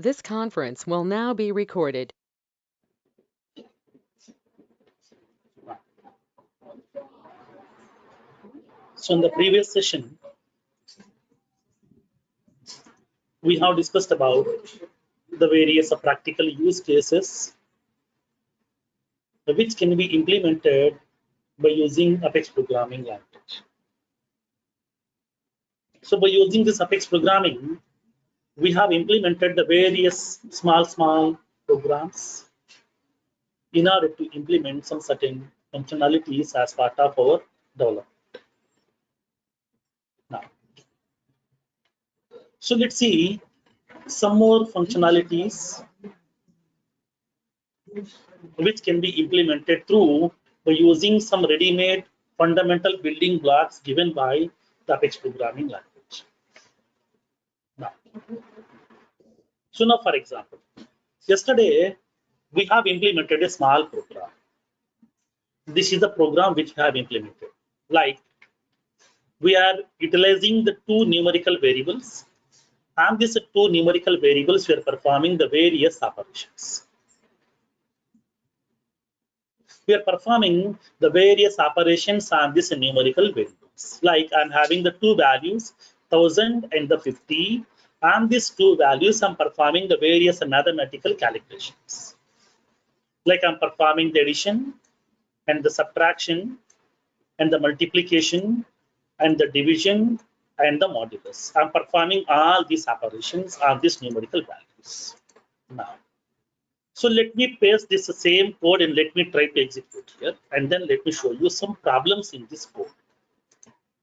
This conference will now be recorded. So in the previous session, we have discussed about the various practical use cases which can be implemented by using Apex programming language. So by using this Apex programming, we have implemented the various small programs in order to implement some certain functionalities as part of our development. Now, so let's see some more functionalities which can be implemented through by using some ready-made fundamental building blocks given by the Apex programming language. Now, for example, yesterday we have implemented a small program. This is the program which we have implemented. Like we are utilizing the two numerical variables, and these two numerical variables we are performing the various operations. We are performing the various operations on these numerical variables. Like I'm having the two values, 1000 and the 50, and these two values I'm performing the various mathematical calculations. Like I'm performing the addition and the subtraction and the multiplication and the division and the modulus. I'm performing all these operations on these numerical values. Now, so let me paste this same code and let me try to execute here, and then let me show you some problems in this code.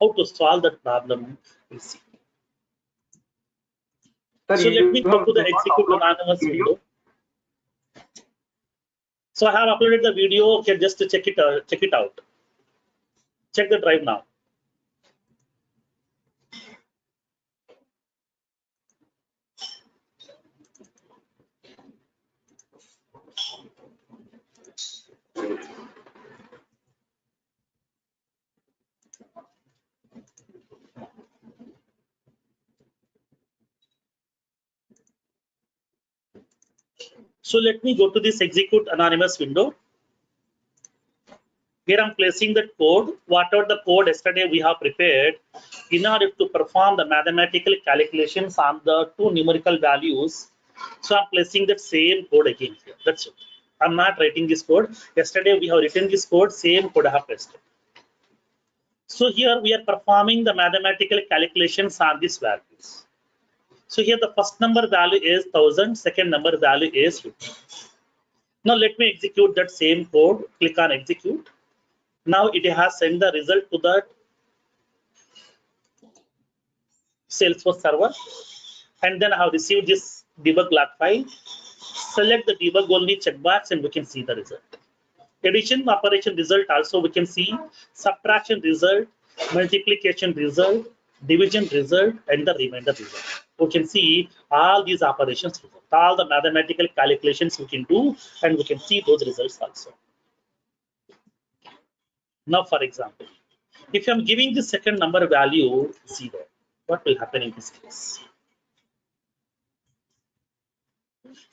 How to solve that problem, we'll see. So let me go to the execute anonymous window. So I have uploaded the video. Okay, just to check it out. Check the drive now. So let me go to this execute anonymous window. Here I'm placing the code, whatever the code yesterday we have prepared in order to perform the mathematical calculations on the two numerical values. So I'm placing that same code again here. That's it. I'm not writing this code. Yesterday we have written this code, same code I have pasted. So here we are performing the mathematical calculations on these values. So here the first number value is 1000, second number value is 50. Now let me execute that same code. Click on execute. Now it has sent the result to the Salesforce server, and then I have received this debug log file. Select the debug only checkbox and we can see the result. Addition operation result also we can see, subtraction result, multiplication result, division result, and the remainder result. We can see all these operations result, all the mathematical calculations we can do, and we can see those results also. Now, for example, if I'm giving the second number value 0, what will happen in this case?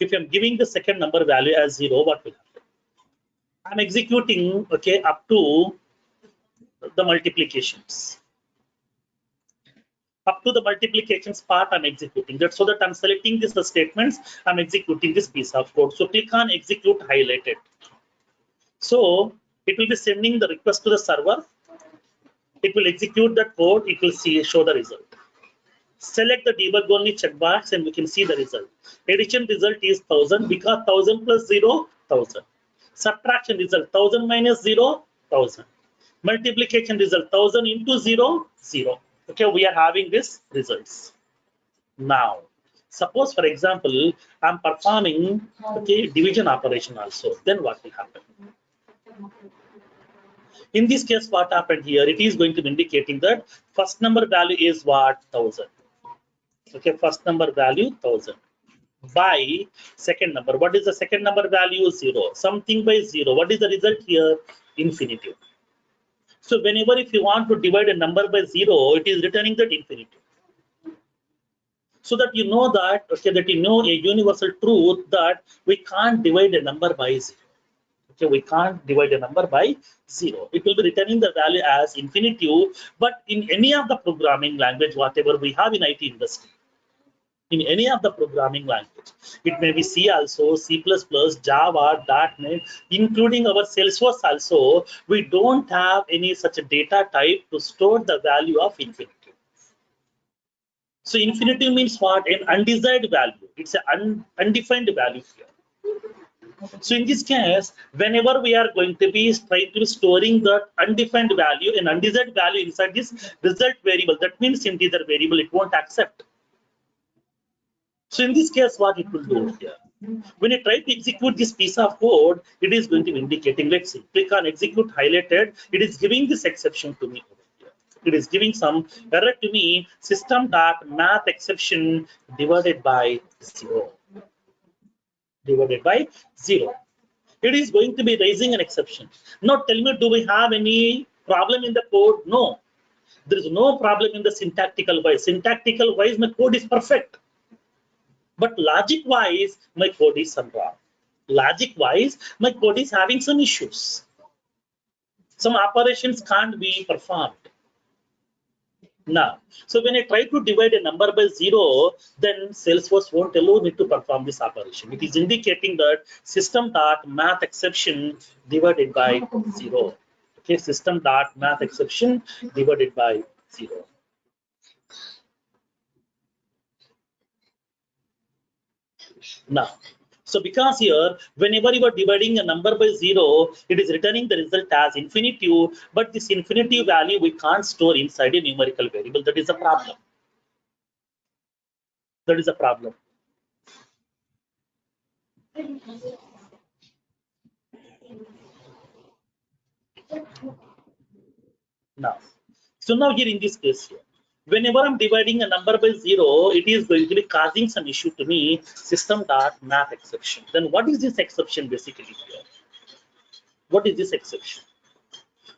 If I'm giving the second number value as 0, what will happen? I'm executing, okay, up to the multiplications. Up to the multiplications part I'm executing. That's so that I'm selecting these statements, I'm executing this piece of code. So click on execute highlighted. So it will be sending the request to the server. It will execute that code. It will show the result. Select the debug only checkbox and we can see the result. Addition result is 1000 because 1000 plus 0, 1000. Subtraction result 1000 minus 0, 1000. Multiplication result 1000 into 0, 0. Okay, we are having this results. Now, suppose for example, I'm performing division operation also. Then what will happen? In this case, what happened here? It is going to be indicating that first number value is what? 1000. Okay, first number value 1000 by second number. What is the second number value? 0. Something by 0. What is the result here? Infinitive. So whenever if you want to divide a number by 0, it is returning that infinitive. So that you know that, okay, that you know a universal truth that we can't divide a number by 0. Okay, we can't divide a number by 0. It will be returning the value as infinitive, but in any of the programming language, whatever we have in IT industry, in any of the programming language, it may be C also, C++, Java, .NET, including our Salesforce also, we don't have any such a data type to store the value of infinity. So infinitive means what? An undesired value. It's an undefined value here. So in this case, whenever we are going to be trying to be storing that undefined value, an undesired value inside this result variable, that means integer variable, it won't accept. So in this case, what it will do here? When you try to execute this piece of code, it is going to be indicating, let's see, click on execute highlighted, it is giving this exception to me over here. It is giving some error to me, system.math exception divided by 0. Divided by 0. It is going to be raising an exception. Now tell me, do we have any problem in the code? No. There is no problem in the syntactical wise. Syntactical wise, my code is perfect. But logic wise, my code is some wrong. Logic wise, my code is having some issues. Some operations can't be performed. Now, so when I try to divide a number by 0, then Salesforce won't allow me to perform this operation. It is indicating that system.math exception divided by 0. Okay, system.math exception divided by 0. Now, so because here, whenever you are dividing a number by 0, it is returning the result as infinitive, but this infinitive value we can't store inside a numerical variable. That is a problem. That is a problem. Now, so now here in this case here, whenever I'm dividing a number by 0, it is going to be causing some issue to me, system.math exception. Then what is this exception basically here? What is this exception?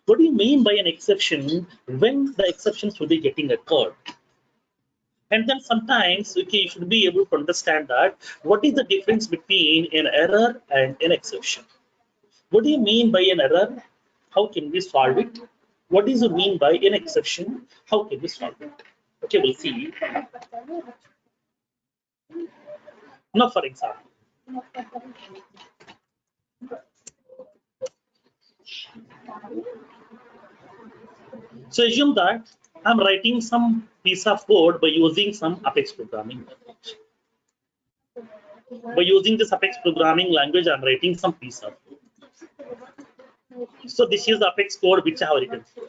What do you mean by an exception when the exceptions will be getting occurred? And then sometimes, okay, you should be able to understand that what is the difference between an error and an exception? What do you mean by an error? How can we solve it? What does it mean by an exception? How can we solve it? Okay, we'll see. Now, for example, so assume that I'm writing some piece of code by using some Apex programming language. By using this Apex programming language, I'm writing some piece of code. So this is the Apex code which I have written here.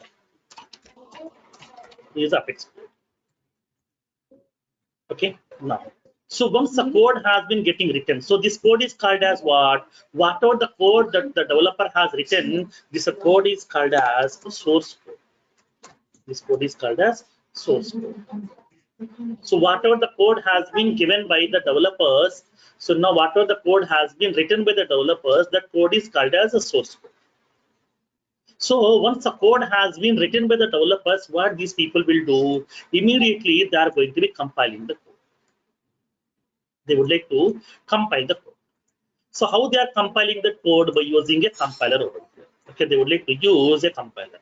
This is Apex code. Okay, now. So once the code has been getting written, so this code is called as what? Whatever the code that the developer has written, this code is called as source code. This code is called as source code. So whatever the code has been given by the developers, so now whatever the code has been written by the developers, that code is called as a source code. So once the code has been written by the developers, what these people will do, immediately they are going to be compiling the code. They would like to compile the code. So how they are compiling the code? By using a compiler over here. Okay, they would like to use a compiler.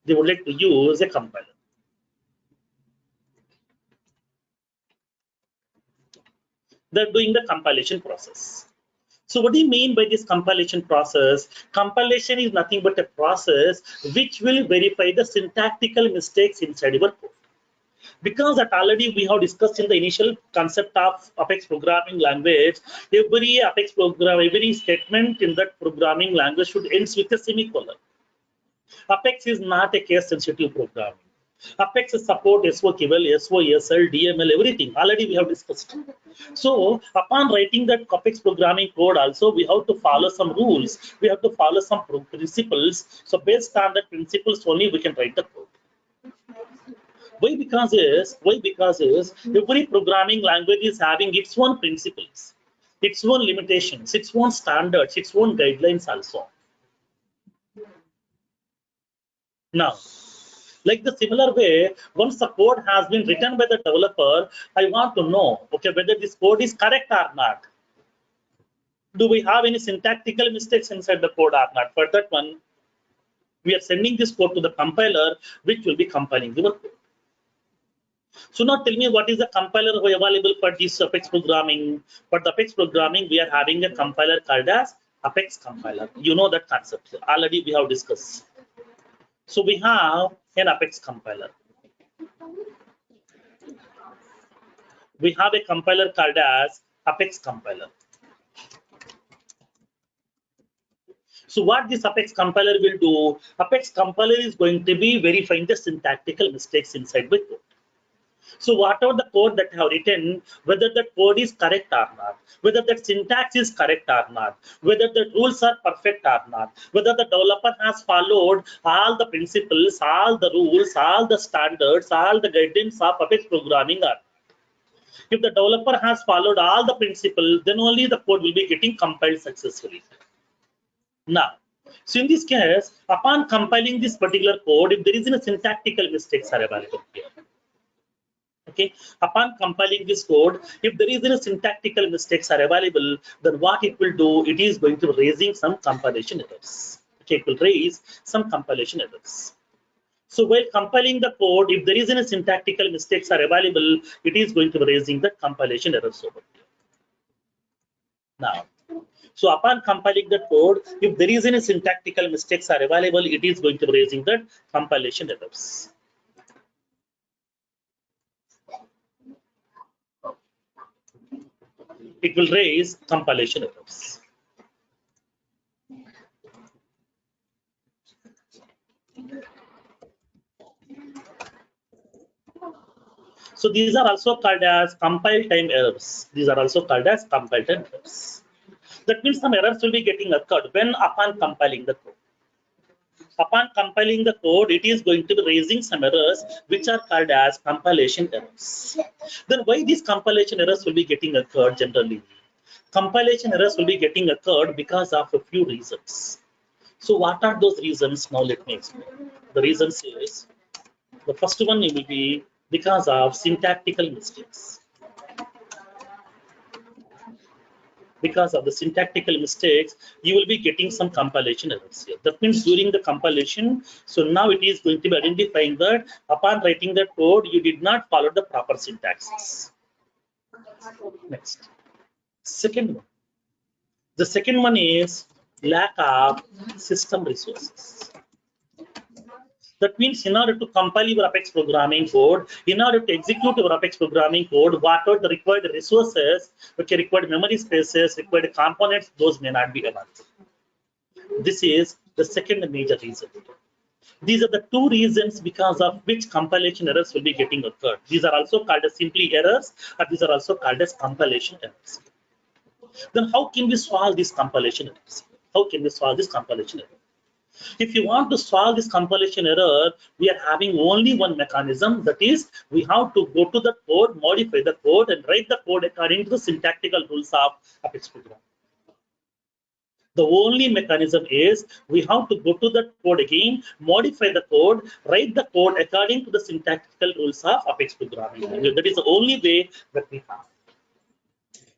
They would like to use a compiler. They're doing the compilation process. So what do you mean by this compilation process? Compilation is nothing but a process which will verify the syntactical mistakes inside your code. Because that already we have discussed in the initial concept of Apex programming language, every Apex program, every statement in that programming language should end with a semicolon. Apex is not a case sensitive programming. Apex support SOQL, SOSL, DML, everything. Already we have discussed. So upon writing that Apex programming code also, we have to follow some rules. We have to follow some principles. So based on the principles only we can write the code. Why? Because every programming language is having its own principles, its own limitations, its own standards, its own guidelines also. Now, Like the similar way, once the code has been written by the developer, I want to know, okay, whether this code is correct or not. Do we have any syntactical mistakes inside the code or not? For that one, we are sending this code to the compiler, which will be compiling your code. So now tell me, what is the compiler available for this Apex programming? For the Apex programming, we are having a compiler called as Apex compiler. You know that concept. Already we have discussed. So we have an Apex compiler. We have a compiler called as Apex compiler. So what this Apex compiler will do, Apex compiler is going to be verifying the syntactical mistakes inside the code. So whatever the code that I have written, whether that code is correct or not, whether that syntax is correct or not, whether the rules are perfect or not, whether the developer has followed all the principles, all the rules, all the standards, all the guidance of Apex programming or not. If the developer has followed all the principles, then only the code will be getting compiled successfully. Now, so in this case, upon compiling this particular code, if there is any syntactical mistakes are available here. Okay, upon compiling this code, if there is any syntactical mistakes are available, then what it will do, it is going to raising some compilation errors. Okay, it will raise some compilation errors. So while compiling the code, if there is any syntactical mistakes are available, it is going to be raising the compilation errors over here. Now, so upon compiling the code, if there is any syntactical mistakes are available, it is going to be raising the compilation errors. It will raise compilation errors. So these are also called as compile time errors. These are also called as compile time errors. That means some errors will be getting occurred when upon compiling the code. Upon compiling the code, it is going to be raising some errors which are called as compilation errors. Then why these compilation errors will be getting occurred generally? Compilation errors will be getting occurred because of a few reasons. So what are those reasons? Now let me explain. The reasons is, the first one will be because of syntactical mistakes. Because of the syntactical mistakes, you will be getting some compilation errors here. That means during the compilation, so now it is going to be identifying that upon writing the code, you did not follow the proper syntaxes. Next. Second one. The second one is lack of system resources. That means in order to compile your Apex programming code, in order to execute your Apex programming code, what are the required resources, okay, required memory spaces, required components, those may not be available. This is the second major reason. These are the two reasons because of which compilation errors will be getting occurred. These are also called as simply errors, or these are also called as compilation errors. Then how can we solve this compilation errors? How can we solve this compilation error? If you want to solve this compilation error, we are having only one mechanism, that is, we have to go to the code, modify the code, and write the code according to the syntactical rules of Apex program. The only mechanism is we have to go to the code again, modify the code, write the code according to the syntactical rules of Apex programming. That is the only way that we have.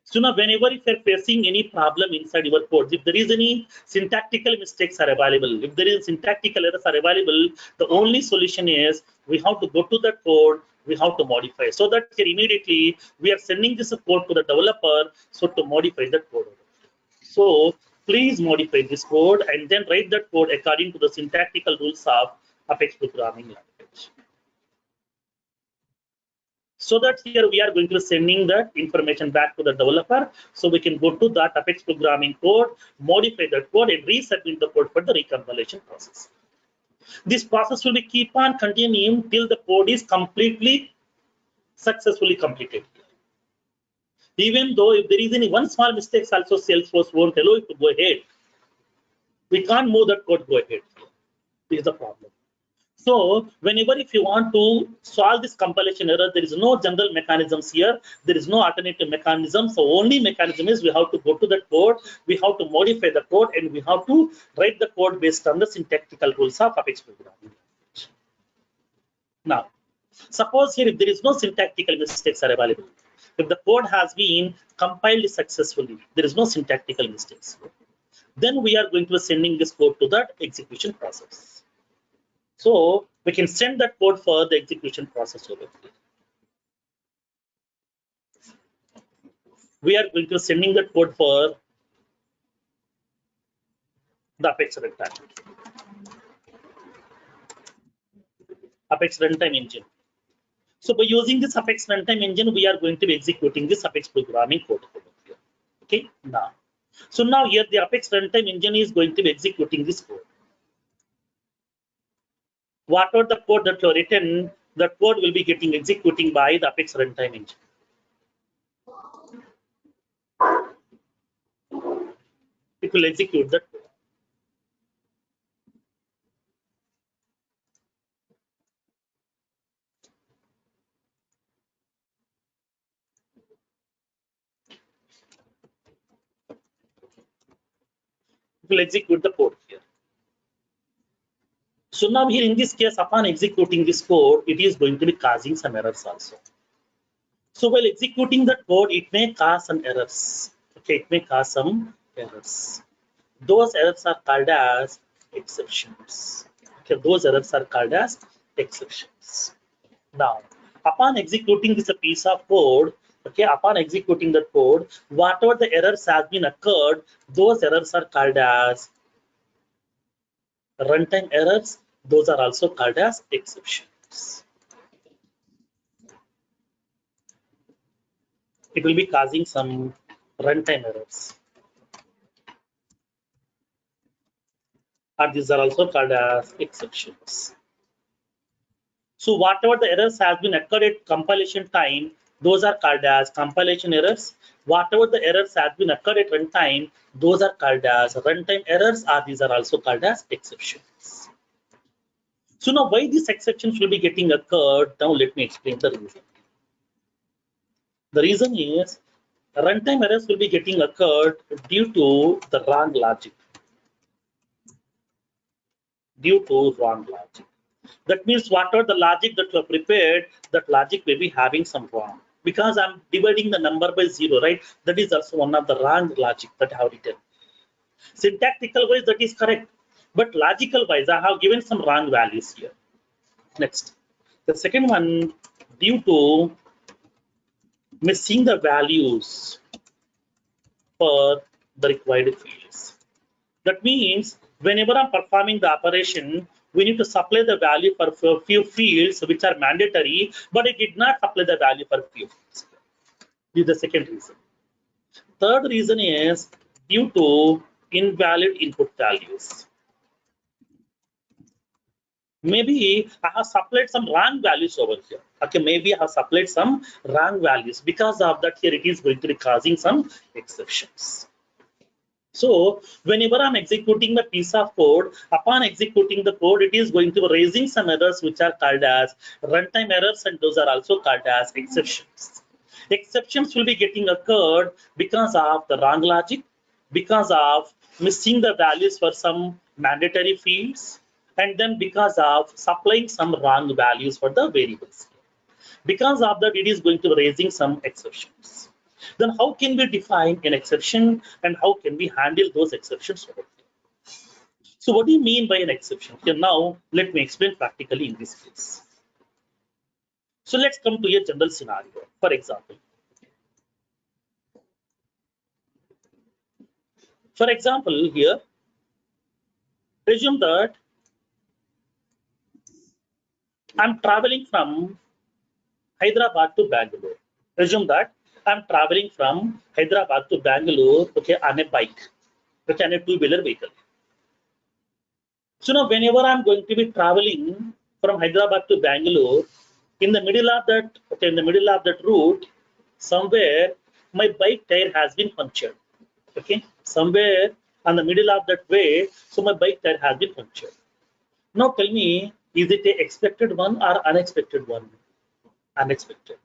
So now whenever if you're facing any problem inside your code, if there is any syntactical mistakes are available, if there is syntactical errors are available, the only solution is we have to go to the code, we have to modify. So that here immediately we are sending this code to the developer, so to modify the code. So please modify this code and then write that code according to the syntactical rules of Apex programming language. So that here we are going to be sending that information back to the developer, so we can go to that Apex programming code, modify that code, and resubmit the code for the recompilation process. This process will be keep on continuing till the code is completely successfully completed. Even though if there is any one small mistake, also Salesforce won't allow it to go ahead. We can't move that code go ahead. This is the problem. So whenever if you want to solve this compilation error, there is no general mechanisms here. There is no alternative mechanism. So only mechanism is we have to go to the code, we have to modify the code, and we have to write the code based on the syntactical rules of Apex programming. Now, suppose here if there is no syntactical mistakes are available, if the code has been compiled successfully, there is no syntactical mistakes, then we are going to be sending this code to the execution process. So we can send that code for the execution process over here. We are going to be sending that code for the Apex runtime. Apex runtime engine. So by using this Apex runtime engine, we are going to be executing this Apex programming code over here. Okay, now. So now here the Apex runtime engine is going to be executing this code. Whatever the code that you have written, the code will be getting executing by the Apex runtime engine. It will execute that code. It will execute the code here. So now here in this case, upon executing this code, it is going to be causing some errors also. So while executing that code, it may cause some errors. Okay, it may cause some errors. Those errors are called as exceptions. Okay, those errors are called as exceptions. Now, upon executing this piece of code, okay, upon executing the code, whatever the errors has been occurred, those errors are called as runtime errors. Those are also called as exceptions. It will be causing some runtime errors. And these are also called as exceptions. So whatever the errors has been occurred at compilation time, those are called as compilation errors. Whatever the errors have been occurred at runtime, those are called as runtime errors, or these are also called as exceptions. So now why these exceptions will be getting occurred? Now let me explain the reason. The reason is runtime errors will be getting occurred due to the wrong logic. Due to wrong logic. That means whatever the logic that you have prepared, that logic may be having some wrong. Because I'm dividing the number by 0, right? That is also one of the wrong logic that I have written. Syntactical wise, that is correct. But logical wise, I have given some wrong values here. Next. The second one, due to missing the values for the required fields. That means whenever I'm performing the operation, we need to supply the value for a few fields which are mandatory, but it did not supply the value for few fields. This is the second reason. Third reason is due to invalid input values. Maybe I have supplied some wrong values over here. Okay, maybe I have supplied some wrong values. Because of that, here it is going to be causing some exceptions. So whenever I'm executing the piece of code, upon executing the code, it is going to be raising some errors which are called as runtime errors, and those are also called as exceptions. Exceptions will be getting occurred because of the wrong logic, because of missing the values for some mandatory fields, and then because of supplying some wrong values for the variables. Because of that, it is going to be raising some exceptions. Then how can we define an exception and how can we handle those exceptions? So what do you mean by an exception? Here now, let me explain practically in this case. So let's come to a general scenario. For example, here, assume that I'm traveling from Hyderabad to Bangalore. Assume that I'm traveling from Hyderabad to Bangalore, okay, on a bike, okay, on a two-wheeler vehicle. So now whenever I'm going to be traveling from Hyderabad to Bangalore, in the middle of that, okay, in the middle of that route, somewhere my bike tire has been punctured. Okay, somewhere on the middle of that way, so my bike tire has been punctured. Now tell me, is it a expected one or unexpected one? Unexpected.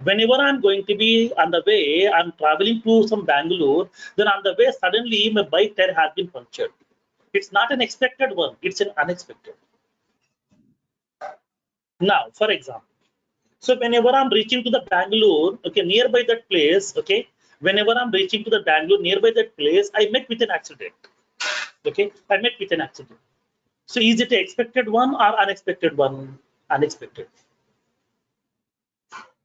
Whenever I'm going to be on the way, I'm traveling to some Bangalore, then on the way, suddenly my bike tire has been punctured. It's not an expected one, it's an unexpected. Now, for example, so whenever I'm reaching to the Bangalore, okay, nearby that place, okay, whenever I'm reaching to the Bangalore nearby that place, I met with an accident. Okay, I met with an accident. So is it an expected one or unexpected one? Unexpected.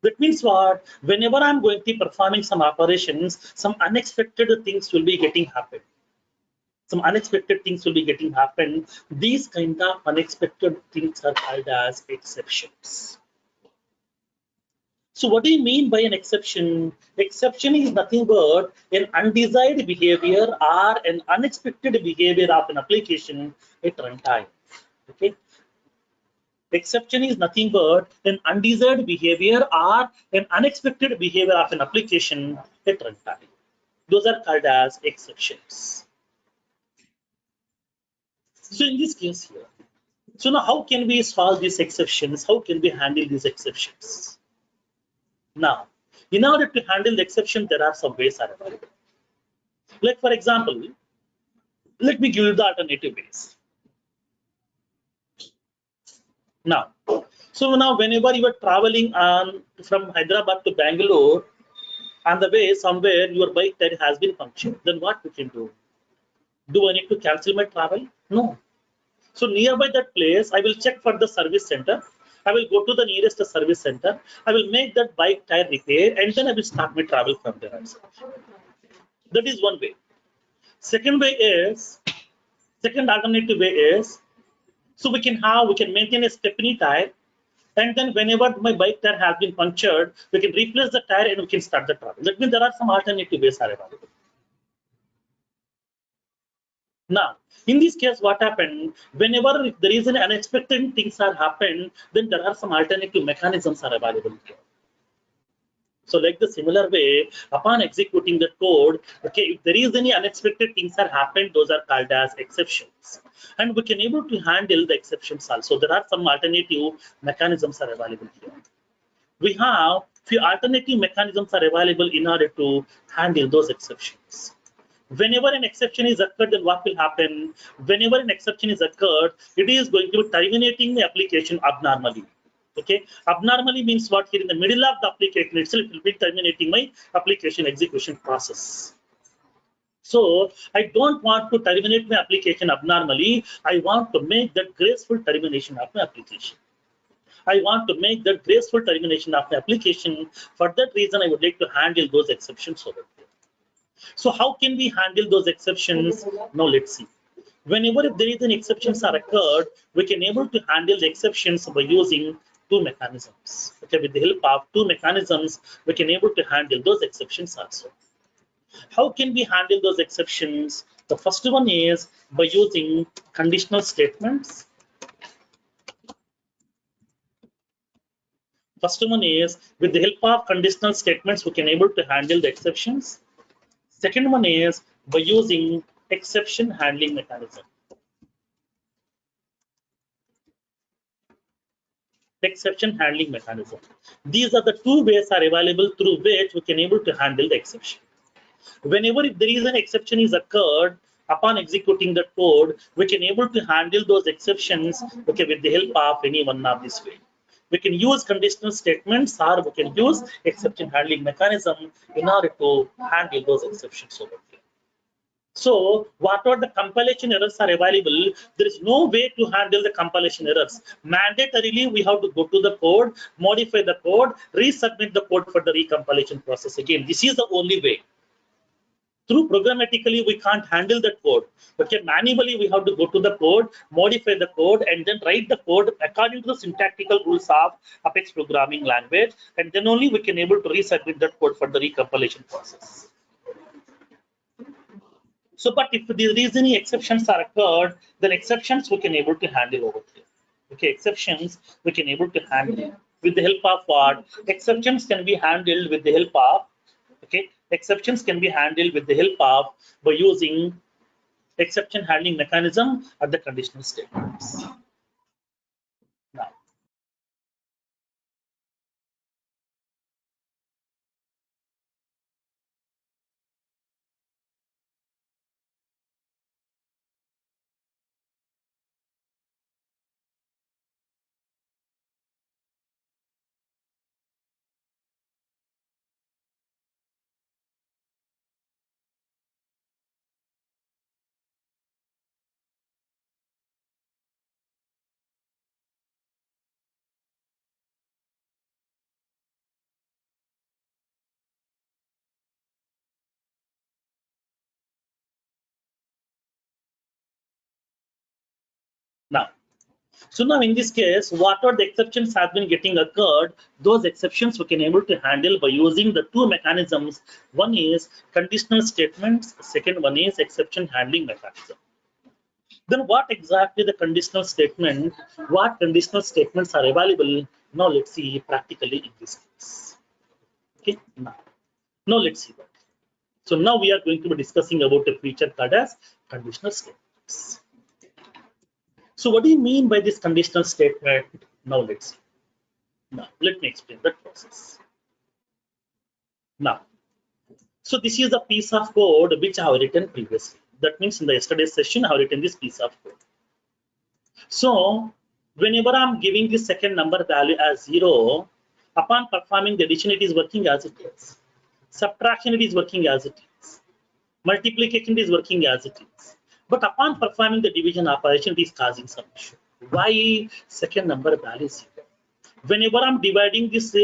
That means what? Whenever I'm going to be performing some operations, some unexpected things will be getting happen. Some unexpected things will be getting happen. These kind of unexpected things are called as exceptions. So what do you mean by an exception? Exception is nothing but an undesired behavior or an unexpected behavior of an application at runtime. Okay. Exception is nothing but an undesired behavior or an unexpected behavior of an application at runtime. Those are called as exceptions. So in this case here, so now how can we solve these exceptions? How can we handle these exceptions? Now, in order to handle the exception, there are some ways are available. Like for example, let me give you the alternative ways. Now, so now whenever you are traveling from Hyderabad to Bangalore, on the way somewhere your bike tire has been punctured, then what we can do? Do I need to cancel my travel? No. So nearby that place, I will check for the service center. I will go to the nearest service center. I will make that bike tire repair and then I will start my travel from there also. That is one way. Second way is, second alternative way is, so we can maintain a stepney tire, and then whenever my bike tire has been punctured, we can replace the tire and we can start the travel. That means there are some alternative ways are available. Now, in this case, what happened? Whenever there is an unexpected things are happen, then there are some alternative mechanisms are available here. So, like the similar way, upon executing the code, okay, if there is any unexpected things are happened, those are called as exceptions, and we can able to handle the exceptions also. There are some alternative mechanisms are available here. We have few alternative mechanisms are available in order to handle those exceptions. Whenever an exception is occurred, then what will happen? Whenever an exception is occurred, it is going to be terminating the application abnormally. Okay, abnormally means what? Here in the middle of the application itself, it will be terminating my application execution process. So I don't want to terminate my application abnormally. I want to make that graceful termination of my application. I want to make that graceful termination of the application. For that reason, I would like to handle those exceptions over there. So how can we handle those exceptions? Now let's see. Whenever if there is an exceptions are occurred, we can able to handle the exceptions by using two mechanisms. Okay, with the help of two mechanisms, we can able to handle those exceptions also. How can we handle those exceptions? The first one is by using conditional statements. First one is with the help of conditional statements, we can able to handle the exceptions. Second one is by using exception handling mechanism. Exception handling mechanism. These are the two ways are available through which we can able to handle the exception. Whenever if there is an exception is occurred, upon executing the code, we can able to handle those exceptions, okay, with the help of any one of this way. We can use conditional statements or we can use exception handling mechanism in order to handle those exceptions over here. So whatever the compilation errors are available, there is no way to handle the compilation errors. Mandatorily, we have to go to the code, modify the code, resubmit the code for the recompilation process. Again, this is the only way. Through programmatically, we can't handle that code. Okay, manually, we have to go to the code, modify the code, and then write the code according to the syntactical rules of Apex programming language, and then only we can able to resubmit that code for the recompilation process. So, but if there is any exceptions are occurred, then exceptions we can able to handle over here. Okay, exceptions we can able to handle with the help of what? Exceptions can be handled with the help of, okay, exceptions can be handled with the help of by using exception handling mechanism at the conditional statements. Now, So now in this case, whatever the exceptions have been getting occurred, those exceptions we can able to handle by using the two mechanisms. One is conditional statements, second one is exception handling mechanism. Then what exactly the conditional statement, what conditional statements are available? Now let's see practically in this case. Okay, now let's see that. So now we are going to be discussing about a feature called as conditional statements. So what do you mean by this conditional statement? Now let's see. Now let me explain that process. Now, so this is a piece of code which I have written previously. That means in the yesterday's session I have written this piece of code. So whenever I'm giving the second number value as 0, upon performing the addition it is working as it is. Subtraction it is working as it is. Multiplication is working as it is. But upon performing the division operation, it is causing some issue. Why second number value is 0? Whenever I'm dividing this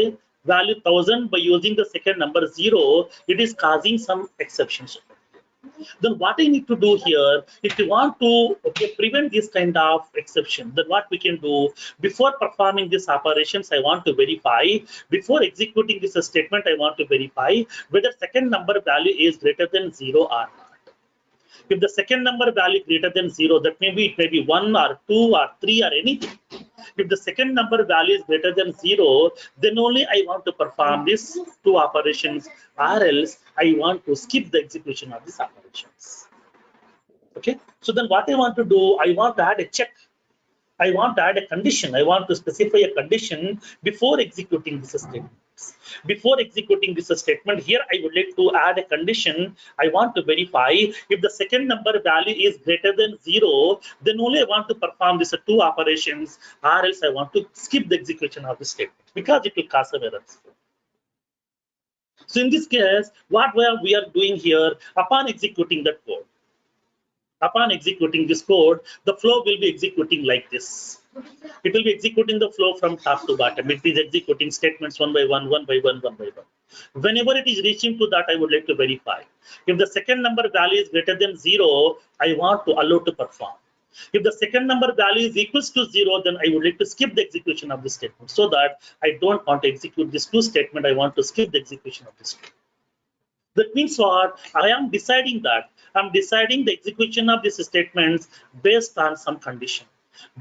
value 1000 by using the second number 0, it is causing some exceptions. Then what I need to do here, if you want to prevent this kind of exception, then what we can do, before performing these operations, I want to verify, before executing this statement, I want to verify whether second number value is greater than 0 or not. If the second number value greater than 0, that may be, it may be 1 or 2 or 3 or anything. If the second number value is greater than 0, then only I want to perform these two operations, or else I want to skip the execution of these operations. Okay, so then what I want to do, I want to add a check. I want to add a condition. I want to specify a condition before executing this statement. Before executing this statement, here I would like to add a condition. I want to verify if the second number value is greater than 0, then only I want to perform these two operations, or else I want to skip the execution of the statement because it will cause some errors. So in this case, what we are doing here, upon executing that code, upon executing this code, the flow will be executing like this. It will be executing the flow from top to bottom. It is executing statements one by one, one by one, one by one. Whenever it is reaching to that, I would like to verify. If the second number value is greater than 0, I want to allow to perform. If the second number value is equals to 0, then I would like to skip the execution of the statement, so that I don't want to execute this two statement. I want to skip the execution of this statement. That means what? I am deciding that. I'm deciding the execution of these statements based on some condition.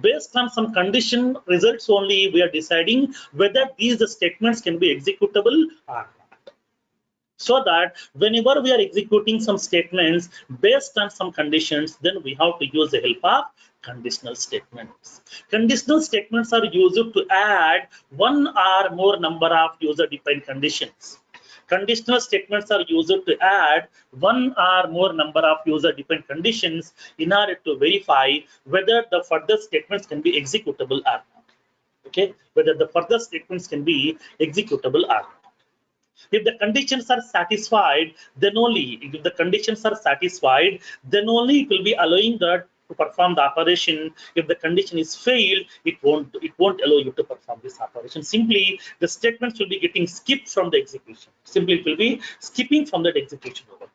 Based on some condition results only, we are deciding whether these statements can be executable or not. So that whenever we are executing some statements based on some conditions, then we have to use the help of conditional statements. Conditional statements are used to add one or more number of user-defined conditions. Conditional statements are used to add one or more number of user-defined conditions in order to verify whether the further statements can be executable or not. Okay, whether the further statements can be executable or not. If the conditions are satisfied, then only, if the conditions are satisfied, then only it will be allowing that to perform the operation. If the condition is failed, it won't allow you to perform this operation. Simply the statements will be getting skipped from the execution. Simply it will be skipping from that execution over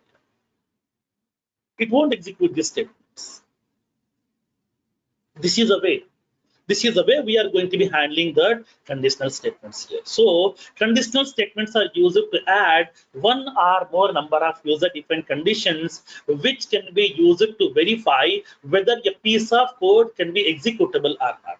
here. It won't execute these statements. This is a way. This is the way we are going to be handling the conditional statements here. So conditional statements are used to add one or more number of user-defined conditions which can be used to verify whether a piece of code can be executable or not.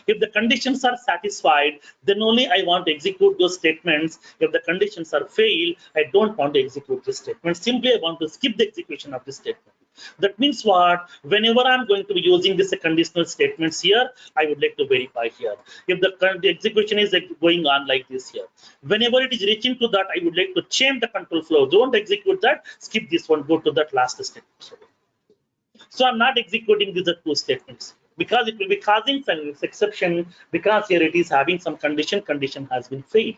If the conditions are satisfied, then only I want to execute those statements. If the conditions are failed, I don't want to execute this statement. Simply I want to skip the execution of this statement. That means what? Whenever I'm going to be using this conditional statements here, I would like to verify here. If the execution is going on like this here, whenever it is reaching to that, I would like to change the control flow. Don't execute that, skip this one, go to that last statement. So I'm not executing these two statements because it will be causing some exception, because here it is having some condition has been failed.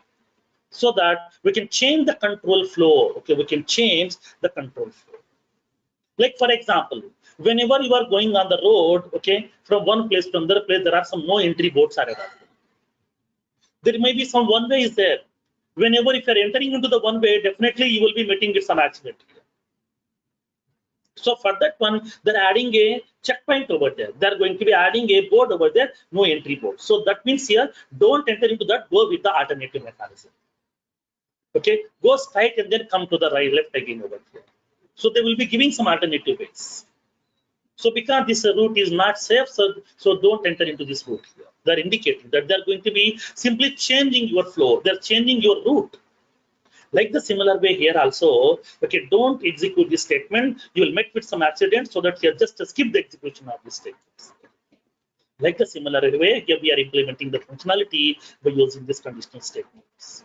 So that we can change the control flow. Okay, we can change the control flow. Like for example, whenever you are going on the road, okay, from one place to another place, there are some no entry boards are available. There may be some one way is there. Whenever if you are entering into the one way, definitely you will be meeting with some accident. So for that one, they're adding a checkpoint over there. They're going to be adding a board over there, no entry board. So that means here, don't enter into that, go with the alternative mechanism. Okay, go straight and then come to the right, left again over here. So they will be giving some alternative ways. So because this route is not safe, so don't enter into this route here. They're indicating that they're going to be simply changing your flow. They're changing your route. Like the similar way here also, okay, don't execute this statement. You will meet with some accident, so that here just skip the execution of this statement. Like the similar way, here we are implementing the functionality by using this conditional statements.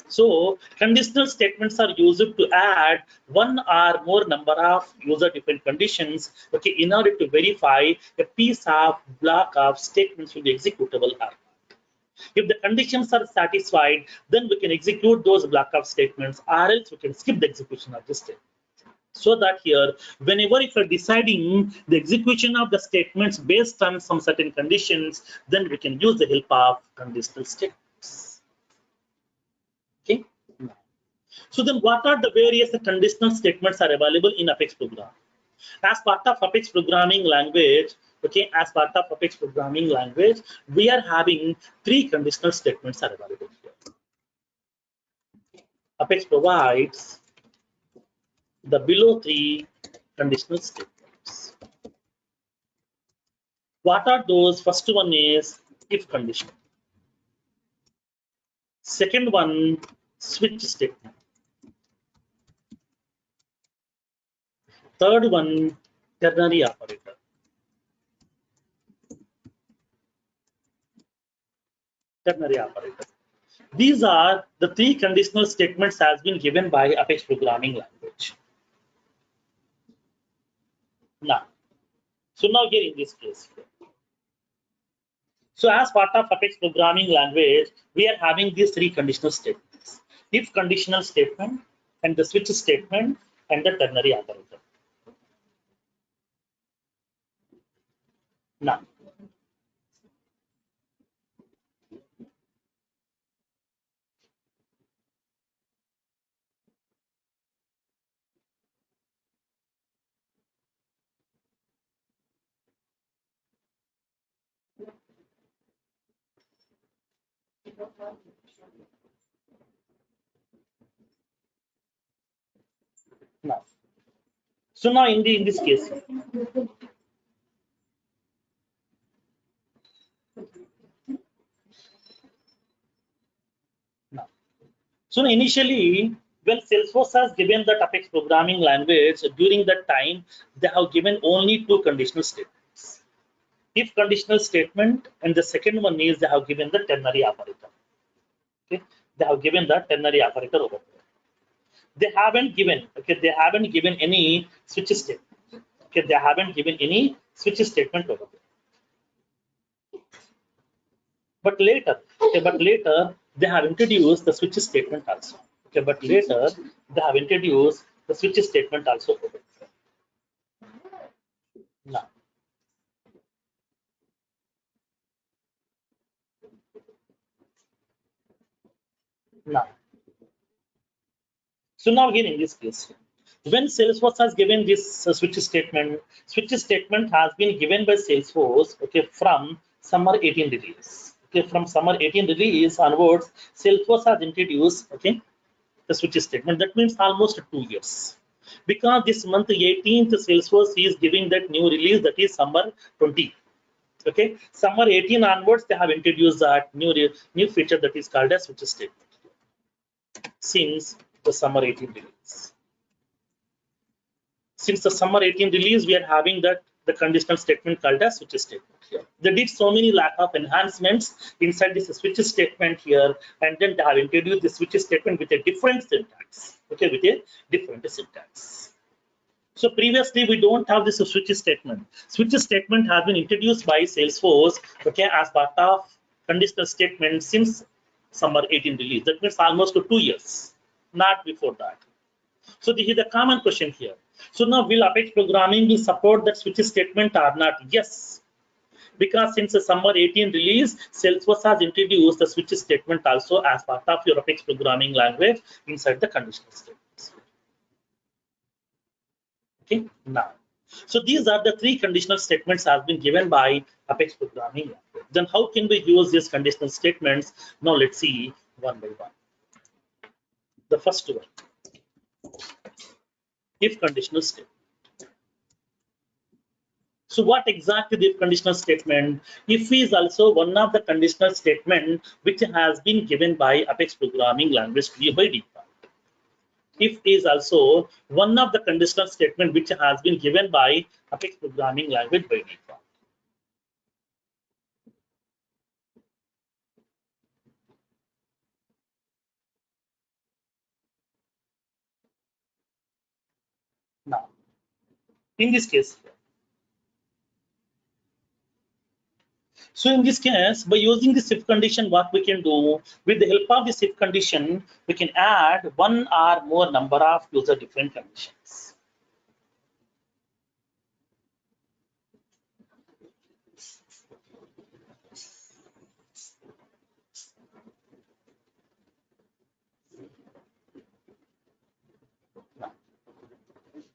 So conditional statements are used to add one or more number of user-defined conditions, okay, in order to verify a piece of block of statements will be executable or not. If the conditions are satisfied, then we can execute those block of statements, or else we can skip the execution of the statement. So that here, whenever if you're deciding the execution of the statements based on some certain conditions, then we can use the help of conditional statements. Okay. So then what are the various conditional statements are available in Apex program? As part of Apex programming language, okay, as part of Apex programming language, we are having 3 conditional statements are available here. Apex provides the below 3 conditional statements. What are those? First one is if condition. Second one, switch statement. Third one, ternary operator. Ternary operator. These are the 3 conditional statements has been given by Apex programming language. Now, so now here in this case. So as part of Apex programming language, we are having these 3 conditional statements. If conditional statement and the switch statement and the ternary operator. Now, so now in this case, now, so initially when Salesforce has given that Apex programming language, during that time they have given only 2 conditional statements. If conditional statement, and the second one is they have given the ternary operator. Okay, they have given the ternary operator over there. They haven't given, okay, they haven't given any switch statement. Okay, they haven't given any switch statement over there. But later, okay, they have introduced the switch statement also. Okay, but later they have introduced the switch statement also over there. Now, so now again in this case, when Salesforce has given this switch statement has been given by Salesforce, okay, from summer 18 release. Okay, from summer 18 release onwards, Salesforce has introduced, okay, the switch statement. That means almost 2 years. Because this month 18th, Salesforce is giving that new release, that is summer 20. Okay, summer 18 onwards, they have introduced that new feature that is called as switch statement. Since the summer 18 release. Since the summer 18 release, we are having that the conditional statement called as switch statement here. They did so many lack of enhancements inside this switch statement here, and then they have introduced the switch statement with a different syntax. Okay, with a different syntax. So previously we don't have this switch statement. Switch statement has been introduced by Salesforce, okay, as part of conditional statement since summer 18 release. That means almost 2 years, not before that. So this is the common question here. So now will Apex programming will support that switch statement or not? Yes. Because since the summer 18 release, Salesforce has introduced the switch statement also as part of your Apex programming language inside the conditional statements. Okay, now. So these are the three conditional statements have been given by Apex programming language. Then how can we use these conditional statements? Now let's see one by one. The first one, if conditional statement. So what exactly the if conditional statement? If is also one of the conditional statement which has been given by Apex programming language by default. If is also one of the conditional statement which has been given by Apex programming language by default. Now, in this case, so in this case, by using this if condition, what we can do with the help of this if condition, we can add one or more number of user different conditions.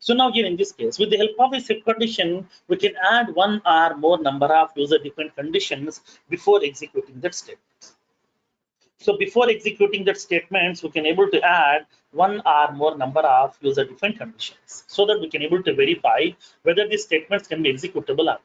So now here in this case, with the help of this if condition, we can add one or more number of user different conditions before executing that statement. So before executing that statements, we can able to add one or more number of user different conditions so that we can able to verify whether these statements can be executable or not.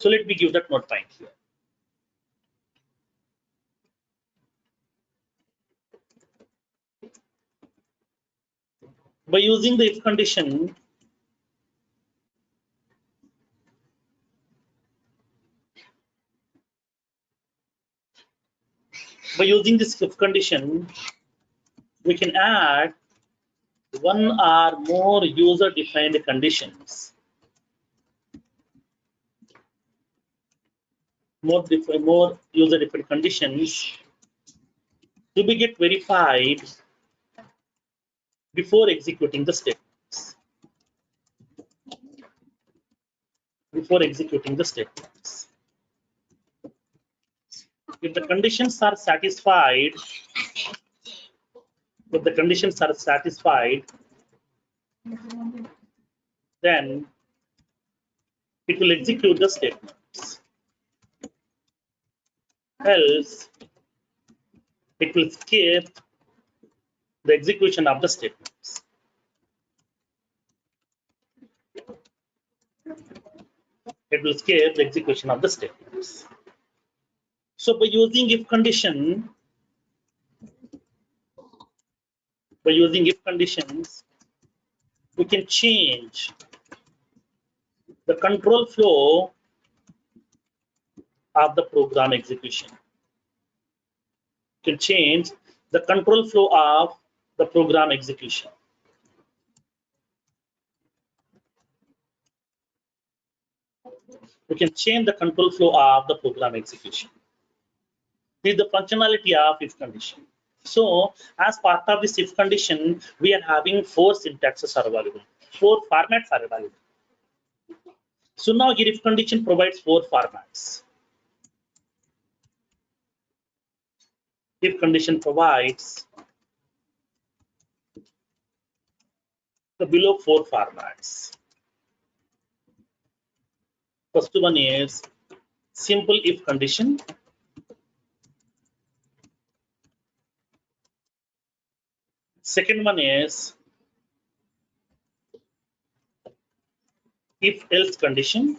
So let me give that more time here. By using the if condition, we can add one or more user defined conditions. More user defined conditions to be get verified before executing the statements. Before executing the statements. If the conditions are satisfied, then it will execute the statements. Else, it will skip the execution of the statements. It will skip the execution of the statements. So by using if condition, conditions, we can change the control flow of the program execution. We can change the control flow of the program execution. We can change the control flow of the program execution. This is the functionality of if condition. So as part of this if condition, we are having four syntaxes are available, four formats are available. So now here if condition provides four formats. If condition provides the below four formats. First one is simple if condition. Second one is if else condition.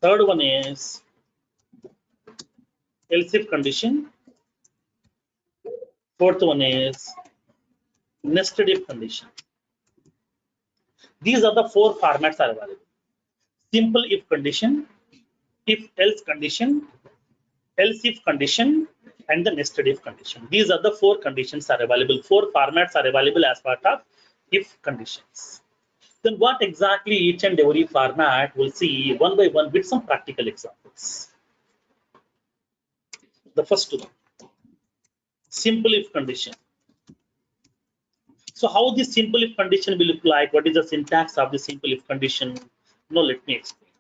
Third one is else if condition. Fourth one is nested if condition. These are the four formats are available. Simple if condition, if else condition, else if condition, and the nested if condition. These are the four conditions are available. Four formats are available as part of if conditions. Then what exactly each and every format we'll see one by one with some practical examples. The first one, simple if condition. So how this simple if condition will look like? What is the syntax of the simple if condition? Now let me explain.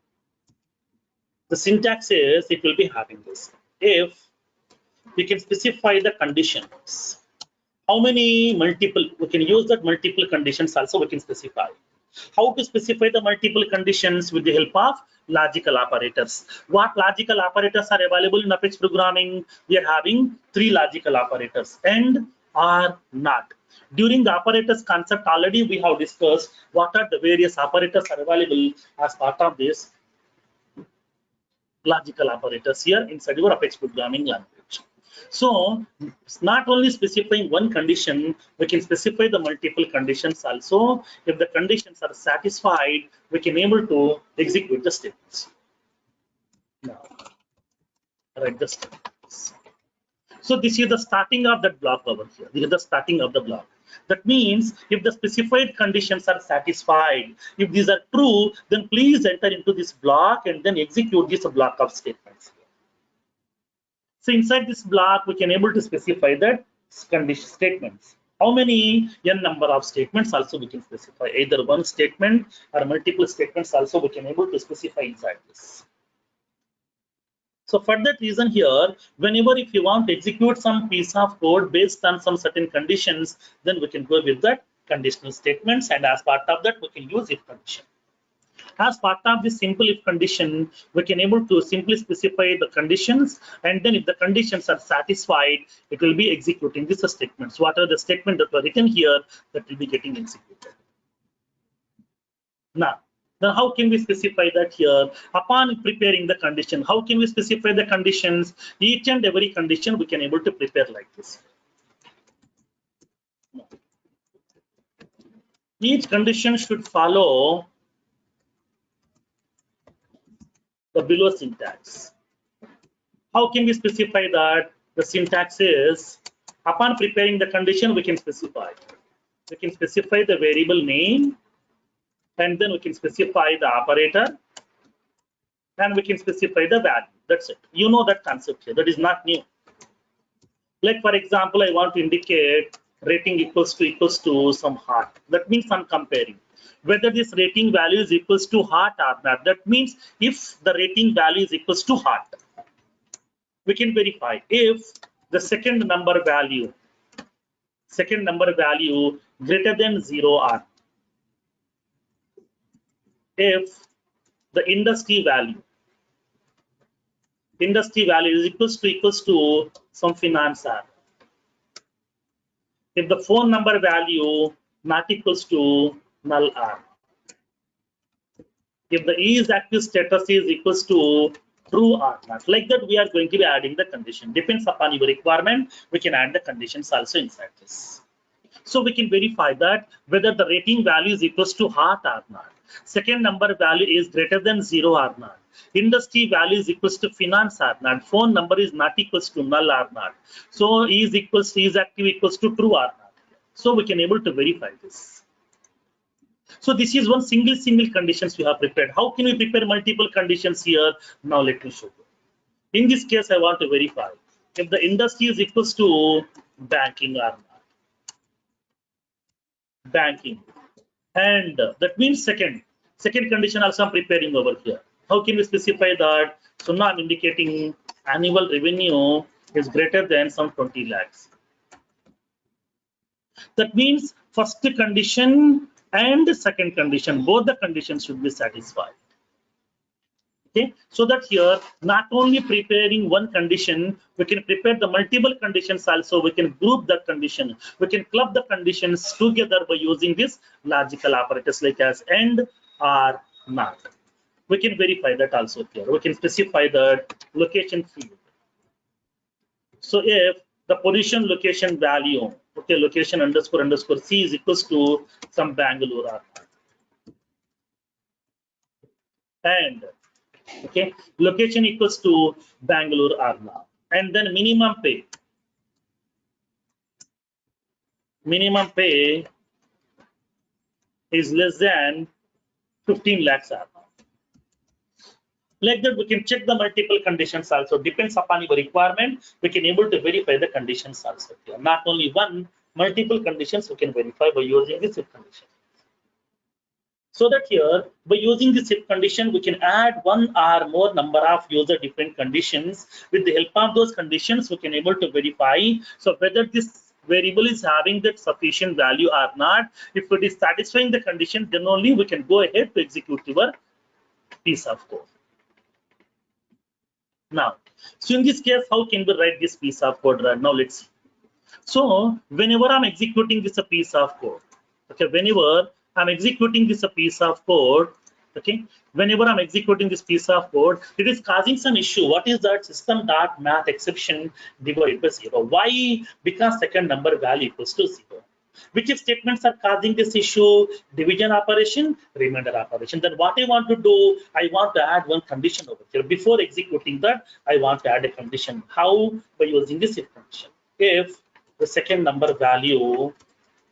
The syntax is it will be having this. If we can specify the conditions, how many multiple, we can use that multiple conditions also we can specify. How to specify the multiple conditions with the help of logical operators. What logical operators are available in Apex programming? We are having three logical operators, and, or, not. During the operators concept already we have discussed what are the various operators are available as part of this logical operators here inside your Apex programming language. So not only specifying one condition, we can specify the multiple conditions also. If the conditions are satisfied, we can able to execute the statements. Now, write the statements. So this is the starting of that block over here. This is the starting of the block. That means if the specified conditions are satisfied, if these are true, then please enter into this block and then execute this block of statements. So inside this block, we can able to specify that condition statements. How many n number of statements also we can specify, either one statement or multiple statements also we can able to specify inside this. So for that reason here, whenever if you want to execute some piece of code based on some certain conditions, then we can go with that conditional statements, and as part of that we can use if condition. As part of this simple if condition, we can able to simply specify the conditions, and then if the conditions are satisfied, it will be executing these statements. What are the statements that were written here that will be getting executed? Now how can we specify that here? Upon preparing the condition, how can we specify the conditions? Each and every condition we can able to prepare like this. Each condition should follow the below syntax. How can we specify that? The syntax is, upon preparing the condition, we can specify. We can specify the variable name, and then we can specify the operator, and we can specify the value. That's it. You know that concept here. That is not new. Like for example, I want to indicate rating equals to some heart. That means I'm comparing whether this rating value is equals to heart or not. That means if the rating value is equals to heart, we can verify if the second number value greater than 0 or if the industry value is equals to some finance R. If the phone number value not equals to null R. If the is active status is equals to true or not. Like that, we are going to be adding the condition. Depends upon your requirement, we can add the conditions also inside this. So we can verify that whether the rating value is equals to heart or not. Second number value is greater than 0 or not. Industry value is equals to finance or not. Phone number is not equals to null or not. So is active equals to true or not. So we can able to verify this. So this is one single conditions we have prepared. How can we prepare multiple conditions here? Now let me show you. In this case, I want to verify if the industry is equals to banking or not. Banking, and that means second condition also I'm preparing over here. How can we specify that? So now I'm indicating annual revenue is greater than some 20 lakhs. That means first condition and second condition, both the conditions should be satisfied. Okay, so that here not only preparing one condition, we can prepare the multiple conditions also. We can group the condition, we can club the conditions together by using this logical operators like as and, or, not. We can verify that also here. We can specify the location field. So if the position location value, okay, location underscore underscore C is equals to some Bangalore R, and okay, location equals to Bangalore R now, and then minimum pay is less than 15 lakhs R. Like that, we can check the multiple conditions also. Depends upon your requirement, we can able to verify the conditions also here. Not only one, multiple conditions we can verify by using this if condition. So that here, by using this if condition, we can add one or more number of user different conditions. With the help of those conditions, we can able to verify so whether this variable is having that sufficient value or not. If it is satisfying the condition, then only we can go ahead to execute your piece of code. Now, so in this case, how can we write this piece of code right now? Let's see. So whenever I'm executing this a piece of code, okay, whenever I'm executing this a piece of code, okay, whenever I'm executing this piece of code, it is causing some issue. What is that? System.math exception divided by 0. Why? Because second number value equals to 0. Which if statements are causing this issue? Division operation, remainder operation. Then what I want to do, I want to add one condition over here. Before executing that, I want to add a condition. How? By using this if condition. If the second number value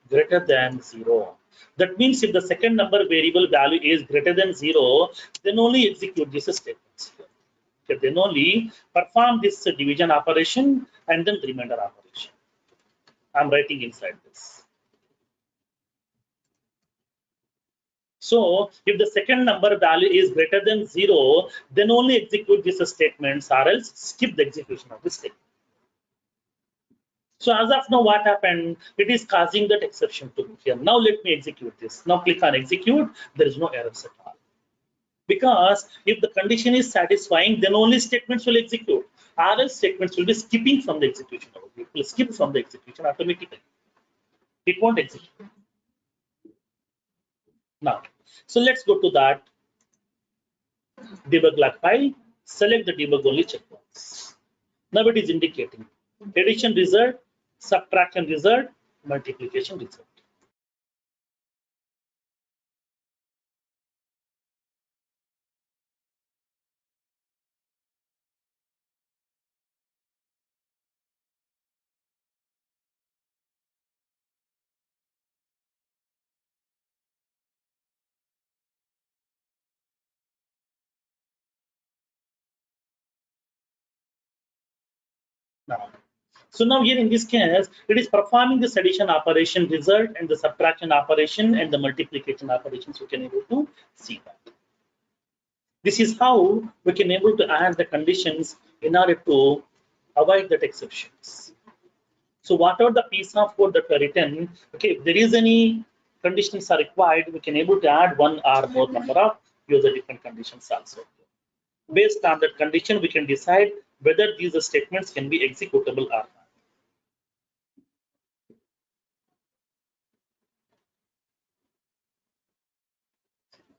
greater than 0. That means if the second number variable value is greater than 0, then only execute this statement. Okay, then only perform this division operation and then remainder operation. I'm writing inside this. So if the second number value is greater than 0, then only execute these statements or else skip the execution of the statement. So as of now, what happened? It is causing that exception to me here. Now let me execute this. Now click on execute. There is no errors at all. Because if the condition is satisfying, then only statements will execute. Or else statements will be skipping from the execution. It will skip from the execution automatically. It won't execute. Now, so let's go to that debug log file. Select the debug only checkbox. Now it is indicating addition result, subtraction result, multiplication result. Now, so now here in this case, it is performing this addition operation result and the subtraction operation and the multiplication operations. You can able to see that. This is how we can able to add the conditions in order to avoid that exceptions. So whatever the piece of code that we written, okay, if there is any conditions are required, we can able to add one or more number of user different conditions also. Based on that condition, we can decide whether these statements can be executable or not.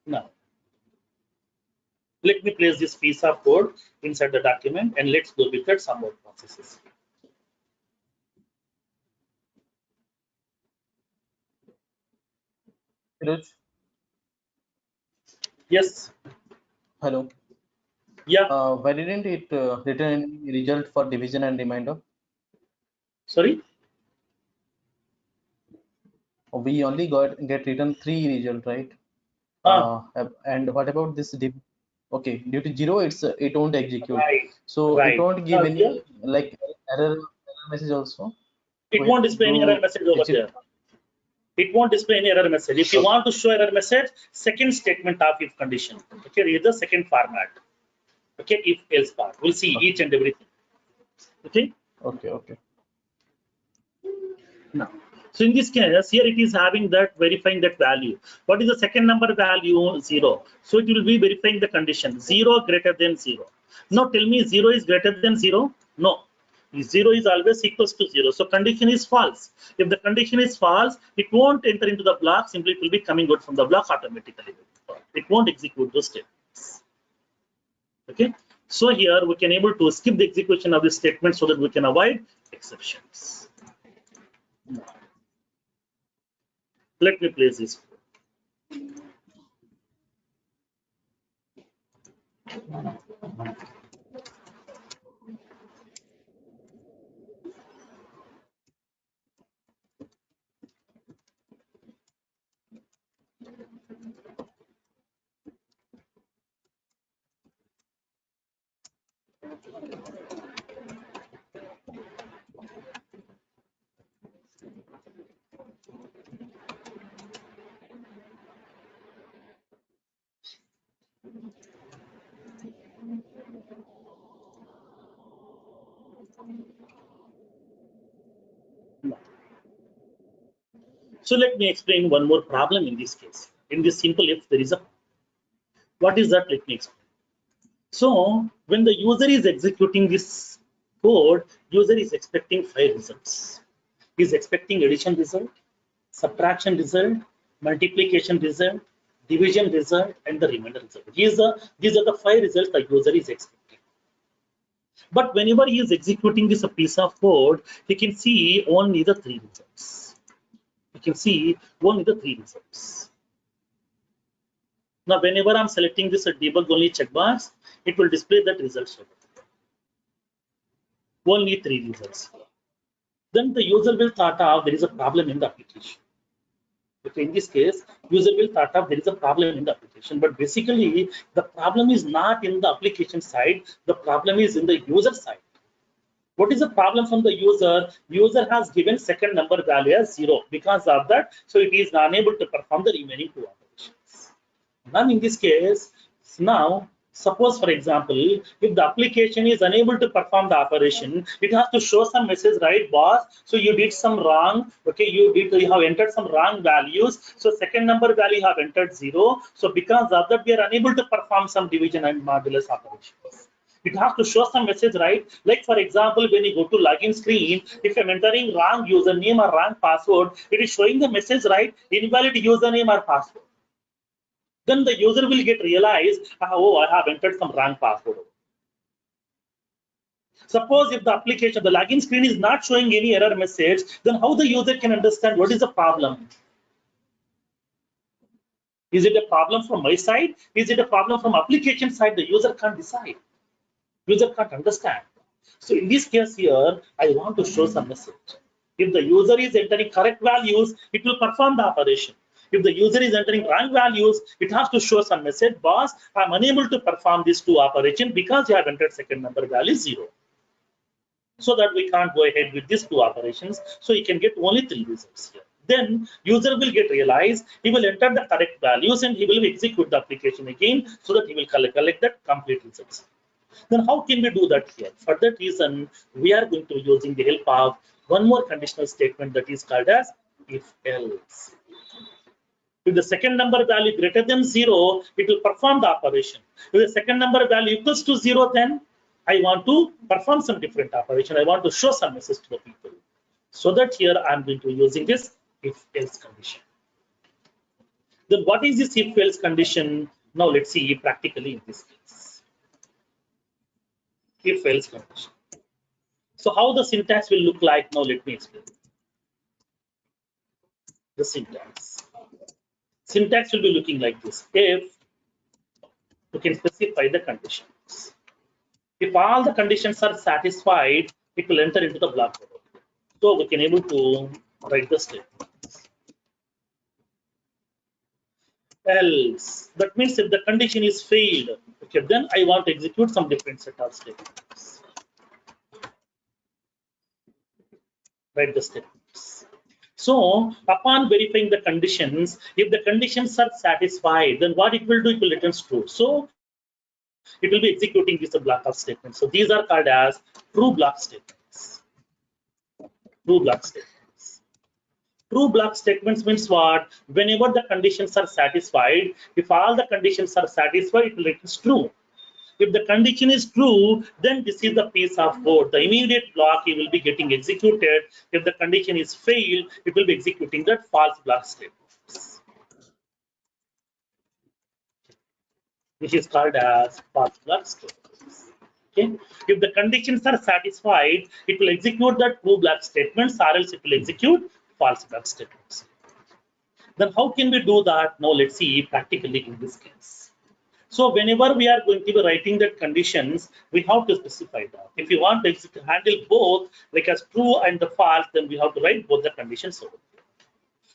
Now, let me place this piece of code inside the document and let's go with that some more processes. Rich, Yes. hello. Yeah. Why didn't it return any result for division and remainder? Sorry. We only get return 3 result, right? And what about this div? Okay, due to 0, it won't execute. Right. So Right. it won't give any Yeah. like error message also. It won't display any error message over there. It won't display any error message. If you want to show error message, second statement of if condition. Okay, read the second format. Okay, if else part. We'll see each and everything. Okay. Okay. Now, so in this case, here it is having that verifying that value. What is the second number value? 0. So it will be verifying the condition 0 greater than 0. Now tell me 0 is greater than 0? No. 0 is always equals to 0. So condition is false. If the condition is false, it won't enter into the block. Simply it will be coming out from the block automatically. It won't execute those statements. Okay, so here we can able to skip the execution of this statement so that we can avoid exceptions. Let me place this. So let me explain one more problem in this case. In this simple if there is a, what is that? Let me explain. So when the user is executing this code, user is expecting 5 results. He is expecting addition result, subtraction result, multiplication result, division result, and the remainder result. These are the 5 results the user is expecting. But whenever he is executing this piece of code, he can see only the 3 results. You can see only the 3 results. Now, whenever I'm selecting this debug only checkbox, it will display that results. Only 3 results. Then the user will thought of there is a problem in the application. Okay, in this case, user will thought of there is a problem in the application, but basically the problem is not in the application side. The problem is in the user side. What is the problem from the user? User has given second number value as 0. Because of that, so it is unable to perform the remaining 2 operations. Now in this case, now suppose for example, if the application is unable to perform the operation, it has to show some message, right, boss? So you did some wrong. Okay, you have entered some wrong values. So second number value you have entered 0. So because of that, we are unable to perform some division and modulus operations. It has to show some message, right? Like for example, when you go to login screen, if I'm entering wrong username or wrong password, it is showing the message, right? Invalid username or password. Then the user will get realized, oh, I have entered some wrong password. Suppose if the application, the login screen is not showing any error message, then how the user can understand what is the problem? Is it a problem from my side? Is it a problem from application side? The user can't decide. User can't understand. So in this case here, I want to show some message. If the user is entering correct values, it will perform the operation. If the user is entering wrong values, it has to show some message, boss, I'm unable to perform these 2 operations because you have entered second number value 0. So that we can't go ahead with these 2 operations. So you can get only 3 results here. Then user will get realized, he will enter the correct values and he will execute the application again so that he will collect the complete results. Then how can we do that here? For that reason, we are going to using the help of one more conditional statement that is called as if else. If the second number value greater than 0, it will perform the operation. If the second number value equals to 0, then I want to perform some different operation. I want to show some message to the people. So that here I'm going to using this if else condition. Then what is this if else condition? Now let's see practically in this case. If else condition. So how the syntax will look like? Now let me explain. The syntax. Syntax will be looking like this. If you can specify the conditions. If all the conditions are satisfied, it will enter into the block code. So we can able to write the statements. Else, that means if the condition is failed, okay, then I want to execute some different set of statements. Write the statements. So upon verifying the conditions, if the conditions are satisfied, then what it will do, it will return true. So it will be executing this block of statements. So these are called as true block statements. True block statements. True block statements means what? Whenever the conditions are satisfied, if all the conditions are satisfied, it will return true. If the condition is true, then this is the piece of code. The immediate block it will be getting executed. If the condition is failed, it will be executing that false block statements. which is called as false black statements. Okay. If the conditions are satisfied, it will execute the true black statements, or else it will execute false black statements. Then how can we do that? Now let's see practically in this case. So whenever we are going to be writing the conditions, we have to specify that. If you want to handle both, like as true and the false, then we have to write both the conditions over.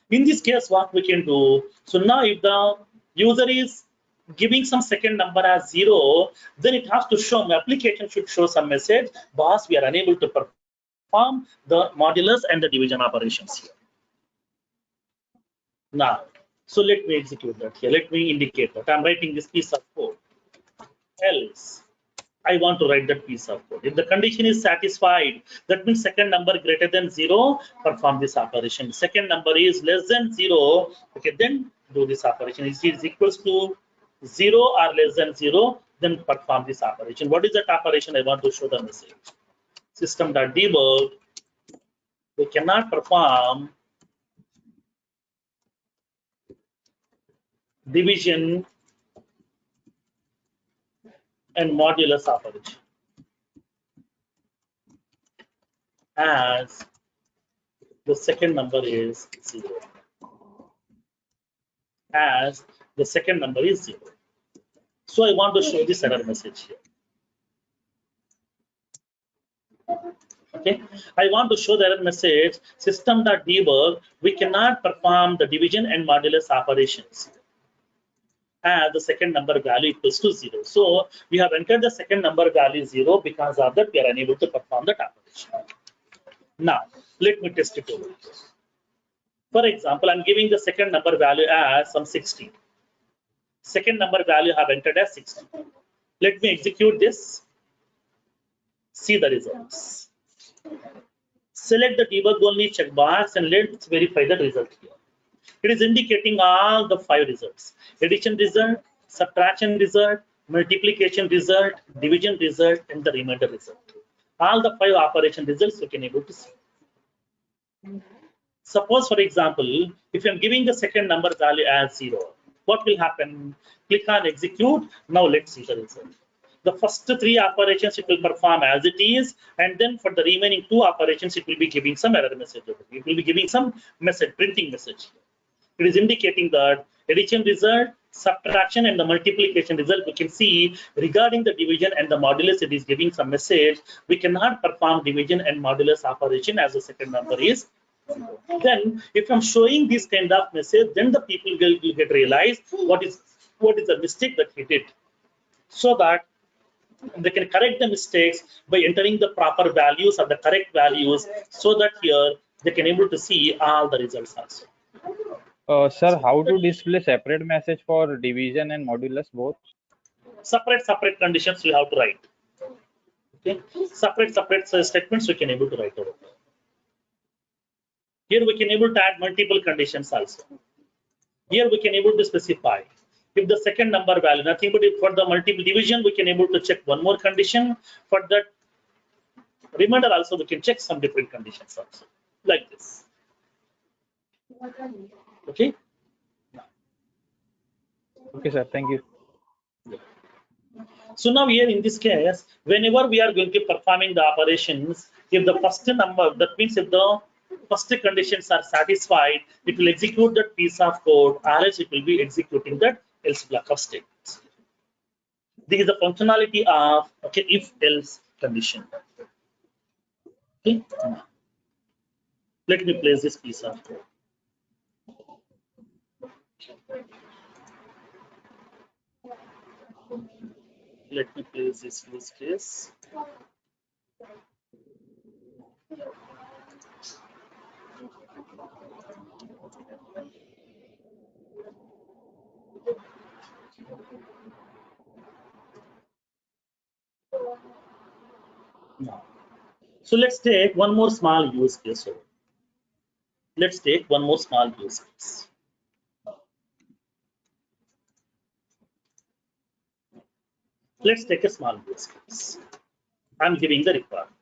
In this case, what we can do, so now if the user is giving some second number as 0, then it has to show, my application should show some message, boss, we are unable to perform the modulus and the division operations here. Now, so let me execute that here. Let me indicate that I'm writing this piece of code. Else, I want to write that piece of code. If the condition is satisfied, that means second number greater than 0, perform this operation. Second number is less than 0, okay, then do this operation. If it is equals to 0 or less than 0, then perform this operation. What is that operation? I want to show the message. System.debug, we cannot perform division and modulus operation as the second number is 0. As the second number is 0. So I want to show this error message here. Okay, I want to show the error message system.debug, we cannot perform the division and modulus operations as the second number value equals to 0. So we have entered the second number value 0, because of that we are unable to perform that operation. Now let me test it over. For example, I'm giving the second number value as some 60. Second number value I have entered as 60. Let me execute this. See the results. Select the debug only checkbox and let's verify the result here. It is indicating all the 5 results: addition result, subtraction result, multiplication result, division result, and the remainder result. All the 5 operation results you can able to see. Suppose, for example, if I'm giving the second number value as 0, what will happen? Click on execute. Now let's see the result. The first 3 operations it will perform as it is, and then for the remaining 2 operations it will be giving some error message. It will be giving some message, printing message. It is indicating that addition result, subtraction, and the multiplication result, we can see regarding the division and the modulus, it is giving some message. We cannot perform division and modulus operation as the second number is. Then if I'm showing this kind of message, then the people will get realized what is the mistake that he did, so that they can correct the mistakes by entering the proper values or the correct values, so that here they can able to see all the results also. Sir, how to display separate message for division and modulus both? Separate conditions we have to write. Okay, separate statements we can able to write over. Here we can able to add multiple conditions also. Here we can able to specify if the second number value, nothing but if for the multiple division we can able to check one more condition. For that remainder also we can check some different conditions also, like this. Okay. Okay, sir. Thank you. So now here in this case, whenever we are going to performing the operations, if the first number, that means if the first conditions are satisfied, it will execute that piece of code, or else it will be executing that else block of statements. This is the functionality of if else condition. Okay. Let me place this piece of code. Let me place this use case. Now, so let's take one more small use case. Let's take one more small use case. Let's take a small use case. I'm giving the requirement.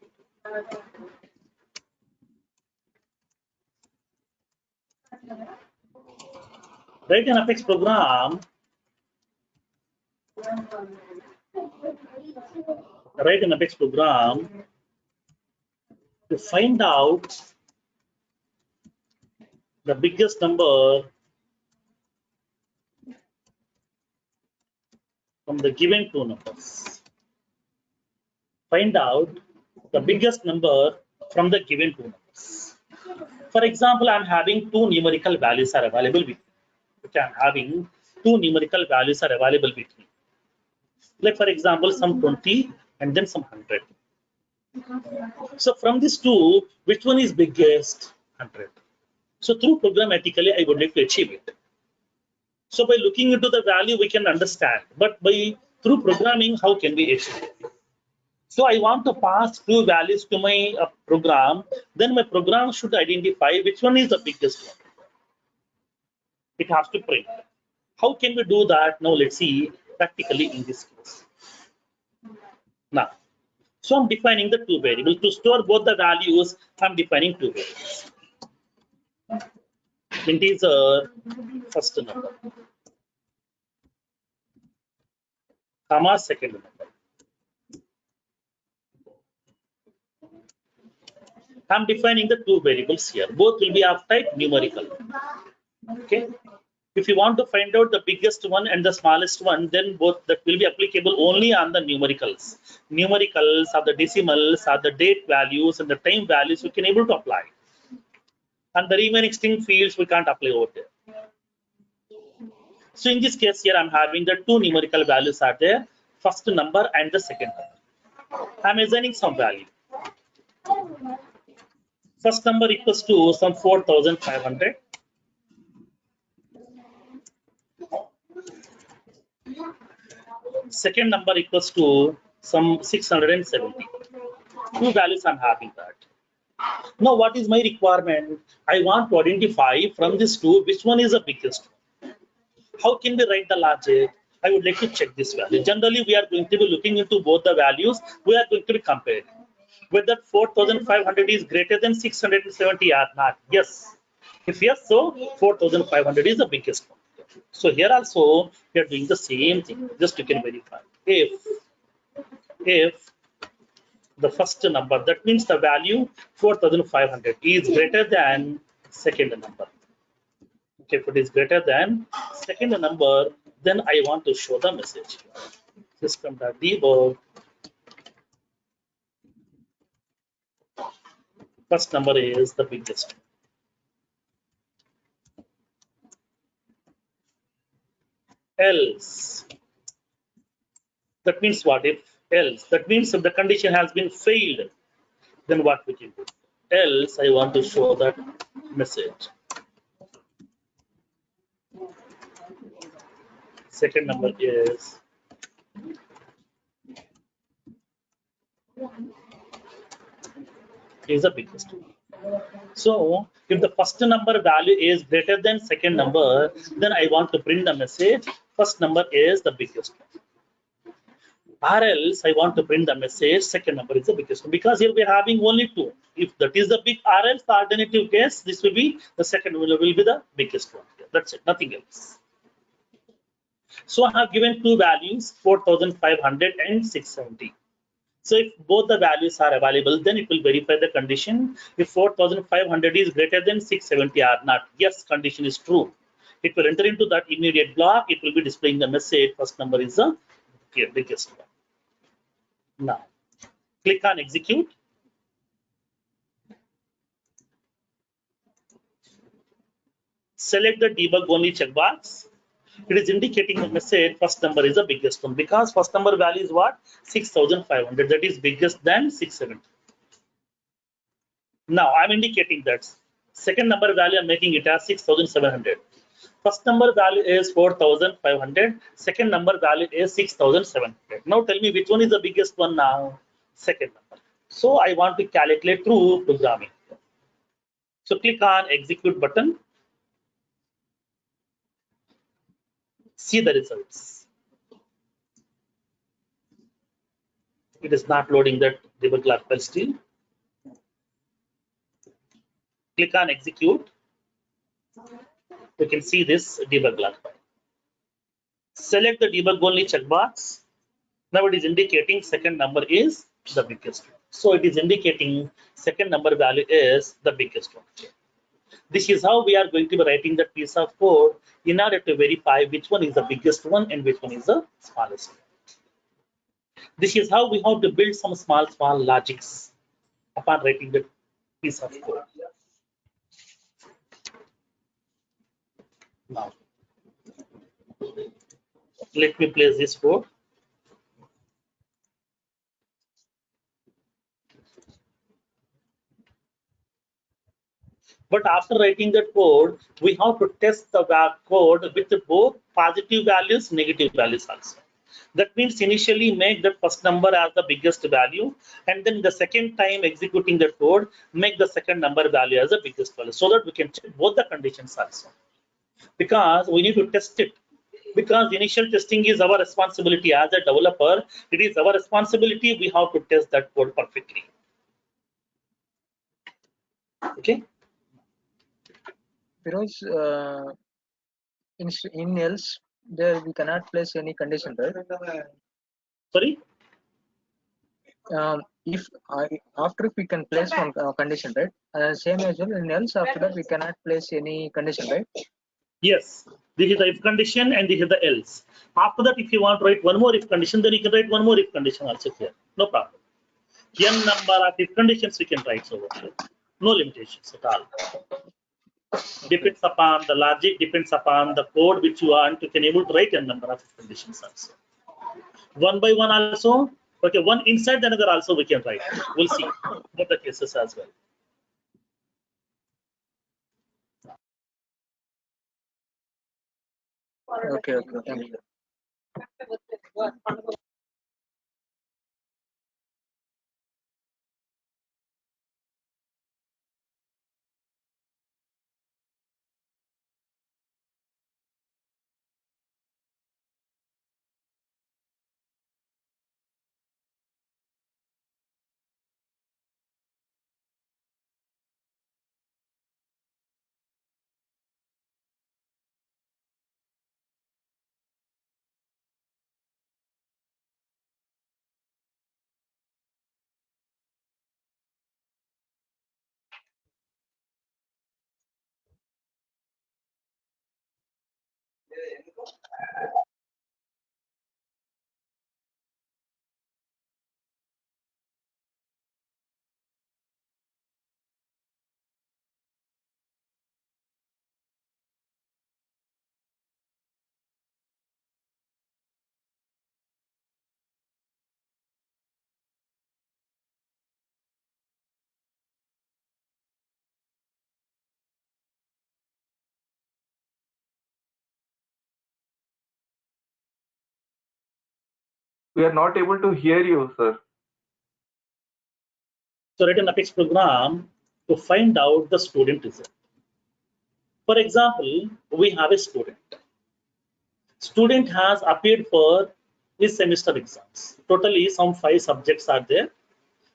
Write an Apex program Write an Apex program to find out the biggest number from the given two numbers. Find out the biggest number from the given two numbers. For example, I'm having two numerical values are available with me. Okay, I'm having two numerical values are available with me. Like for example, some 20 and then some 100. So from these two, which one is biggest? 100. So through programmatically, I would like to achieve it. So by looking into the value, we can understand. But by through programming, how can we achieve it? So I want to pass two values to my program. Then my program should identify which one is the biggest one. It has to print. How can we do that? Now let's see practically in this case. Now, so I'm defining the two variables. To store both the values, I'm defining two variables. Integer first number, comma second number. I'm defining the two variables here. Both will be of type numerical. Okay. If you want to find out the biggest one and the smallest one, then both that will be applicable only on the numericals. Numericals are the decimals, are the date values and the time values we can able to apply. And the remaining string fields we can't apply over there. So in this case here, I'm having the two numerical values are there, first number and the second number. I'm assigning some value. First number equals to some 4,500. Second number equals to some 670. Two values I'm having that. Now what is my requirement? I want to identify from these two which one is the biggest one. How can we write the logic? I would like to check this value. Generally, we are going to be looking into both the values. We are going to be comparing whether 4,500 is greater than 670 or not. Yes. If yes, so 4,500 is the biggest one. So here also we are doing the same thing. Just you can verify. If the first number, that means the value 4,500 is greater than second number. Okay, if it is greater than second number, then I want to show the message. System.debug. First number is the biggest. Else. That means what? If else, that means if the condition has been failed, then what we can do? Else, I want to show that message. Second number is the biggest. So if the first number value is greater than second number, then I want to print the message first number is the biggest one. Or else I want to print the message second number is the biggest one, because here we are having only two. If that is the big, or else the alternative case, this will be the second one will be the biggest one. That's it, nothing else. So I have given two values, 4,500 and 670. So if both the values are available, then it will verify the condition. If 4,500 is greater than 670 or not, yes, condition is true. It will enter into that immediate block. It will be displaying the message. First number is the biggest one. Now, click on execute. Select the debug only checkbox. It is indicating the message first number is the biggest one, because first number value is what? 6,500. That is biggest than 670. Now I'm indicating that second number value I'm making it as 6,700. First number value is 4,500. Second number value is 6,700. Now tell me which one is the biggest one now? Second number. So I want to calculate through programming. So click on execute button. See the results. It is not loading that debug log file still. Click on execute. You can see this debug log file. Select the debug only checkbox. Now it is indicating second number is the biggest one. So it is indicating second number value is the biggest one. This is how we are going to be writing that piece of code in order to verify which one is the biggest one and which one is the smallest one. This is how we have to build some small logics upon writing the piece of code. Now, let me place this code. But after writing that code, we have to test the code with both positive values, negative values also. That means initially make the first number as the biggest value, and then the second time executing the code, make the second number value as the biggest value, so that we can check both the conditions also. Because we need to test it. Because initial testing is our responsibility as a developer. It is our responsibility. We have to test that code perfectly. Okay. Because in else there we cannot place any condition, right? Sorry. If after we can place one condition, right? Same as well in else, after that we cannot place any condition, right? Yes, this is the if condition and this is the else. After that, if you want to write one more if condition, then you can write one more if condition also here. No problem. N number of if conditions we can write over here. No limitations at all. Depends upon the logic, depends upon the code which you want. You can able to write a number of if conditions also. One by one also. Okay, one inside another also we can write. We'll see both the cases as well. Okay, thank you. We are not able to hear you, sir. So write an Apex program to find out the student result. For example, we have a student. Student has appeared for his semester exams. Totally some 5 subjects are there.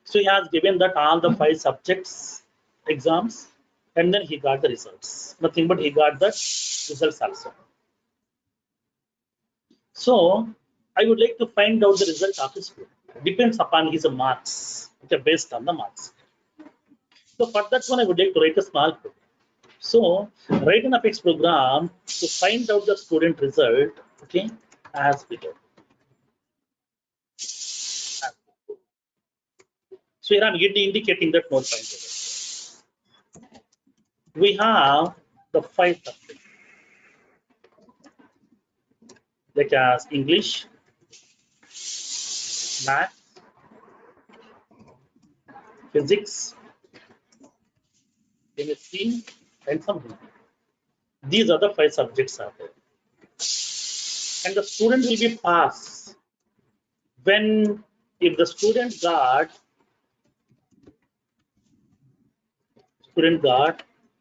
So he has given that all the 5 subjects exams, and then he got the results. Nothing but he got the results also. So I would like to find out the result of his student. Depends upon his marks. Okay, based on the marks. So for that one, I would like to write a small program. So write an Apex program to find out the student result, okay, as below. So here I'm indicating that node pointer. We have the 5 subjects, like as English, Math, Physics, chemistry, and some Hindi. These are the 5 subjects are there. And the student will be passed when, if the student got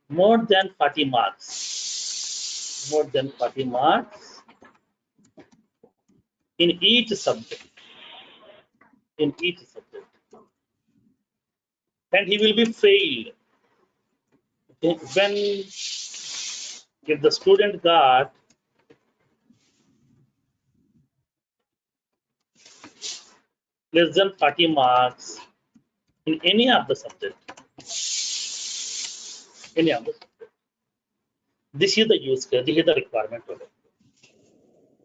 more than 40 marks, in each subject, and he will be failed. Okay. If the student got less than 40 marks in any of the subject. Any of the subject. This is the use case, this is the requirement today.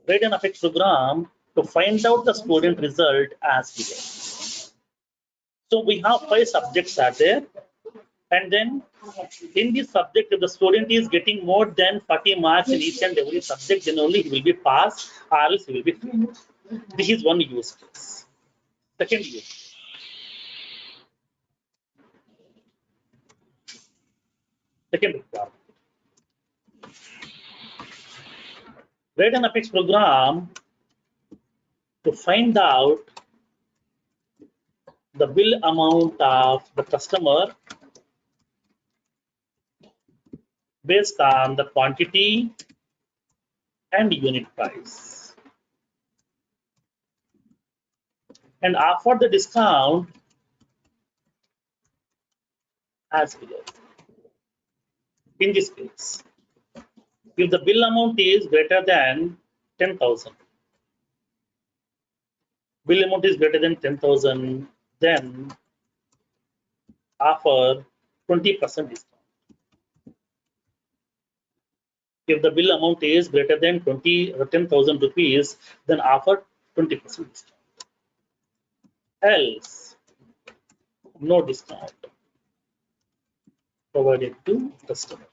Write an Apex program to find out the student result as below. So we have 5 subjects are there, and then in this subject, if the student is getting more than 40 marks in each and every subject, then only he will be passed, or else he will be failed. This is one use case. Second use case. Second requirement. Write an Apex program to find out the bill amount of the customer based on the quantity and unit price, and offer the discount as below. In this case, if the bill amount is greater than 10,000, bill amount is greater than 10,000, then offer 20% discount. If the bill amount is greater than 10,000 rupees, then offer 20% discount. Else, no discount provided to customer.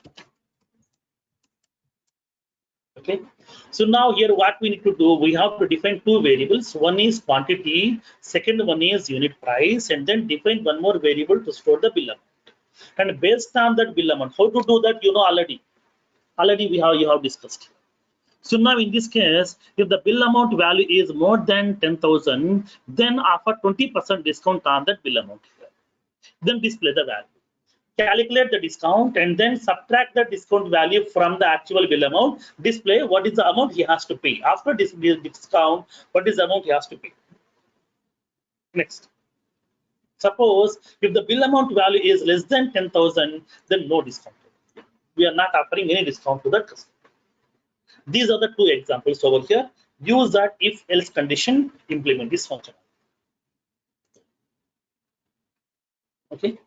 Okay, so now here what we need to do, we have to define 2 variables. One is quantity, second one is unit price, and then define one more variable to store the bill amount. And based on that bill amount, how to do that, you know already you have discussed. So now in this case, if the bill amount value is more than 10,000, then offer 20% discount on that bill amount here. Then display the value. Calculate the discount and then subtract the discount value from the actual bill amount. Display what is the amount he has to pay. After this discount, what is the amount he has to pay. Next. Suppose if the bill amount value is less than 10,000, then no discount. We are not offering any discount to the customer. These are the 2 examples over here. Use that if else condition, implement this function. Okay.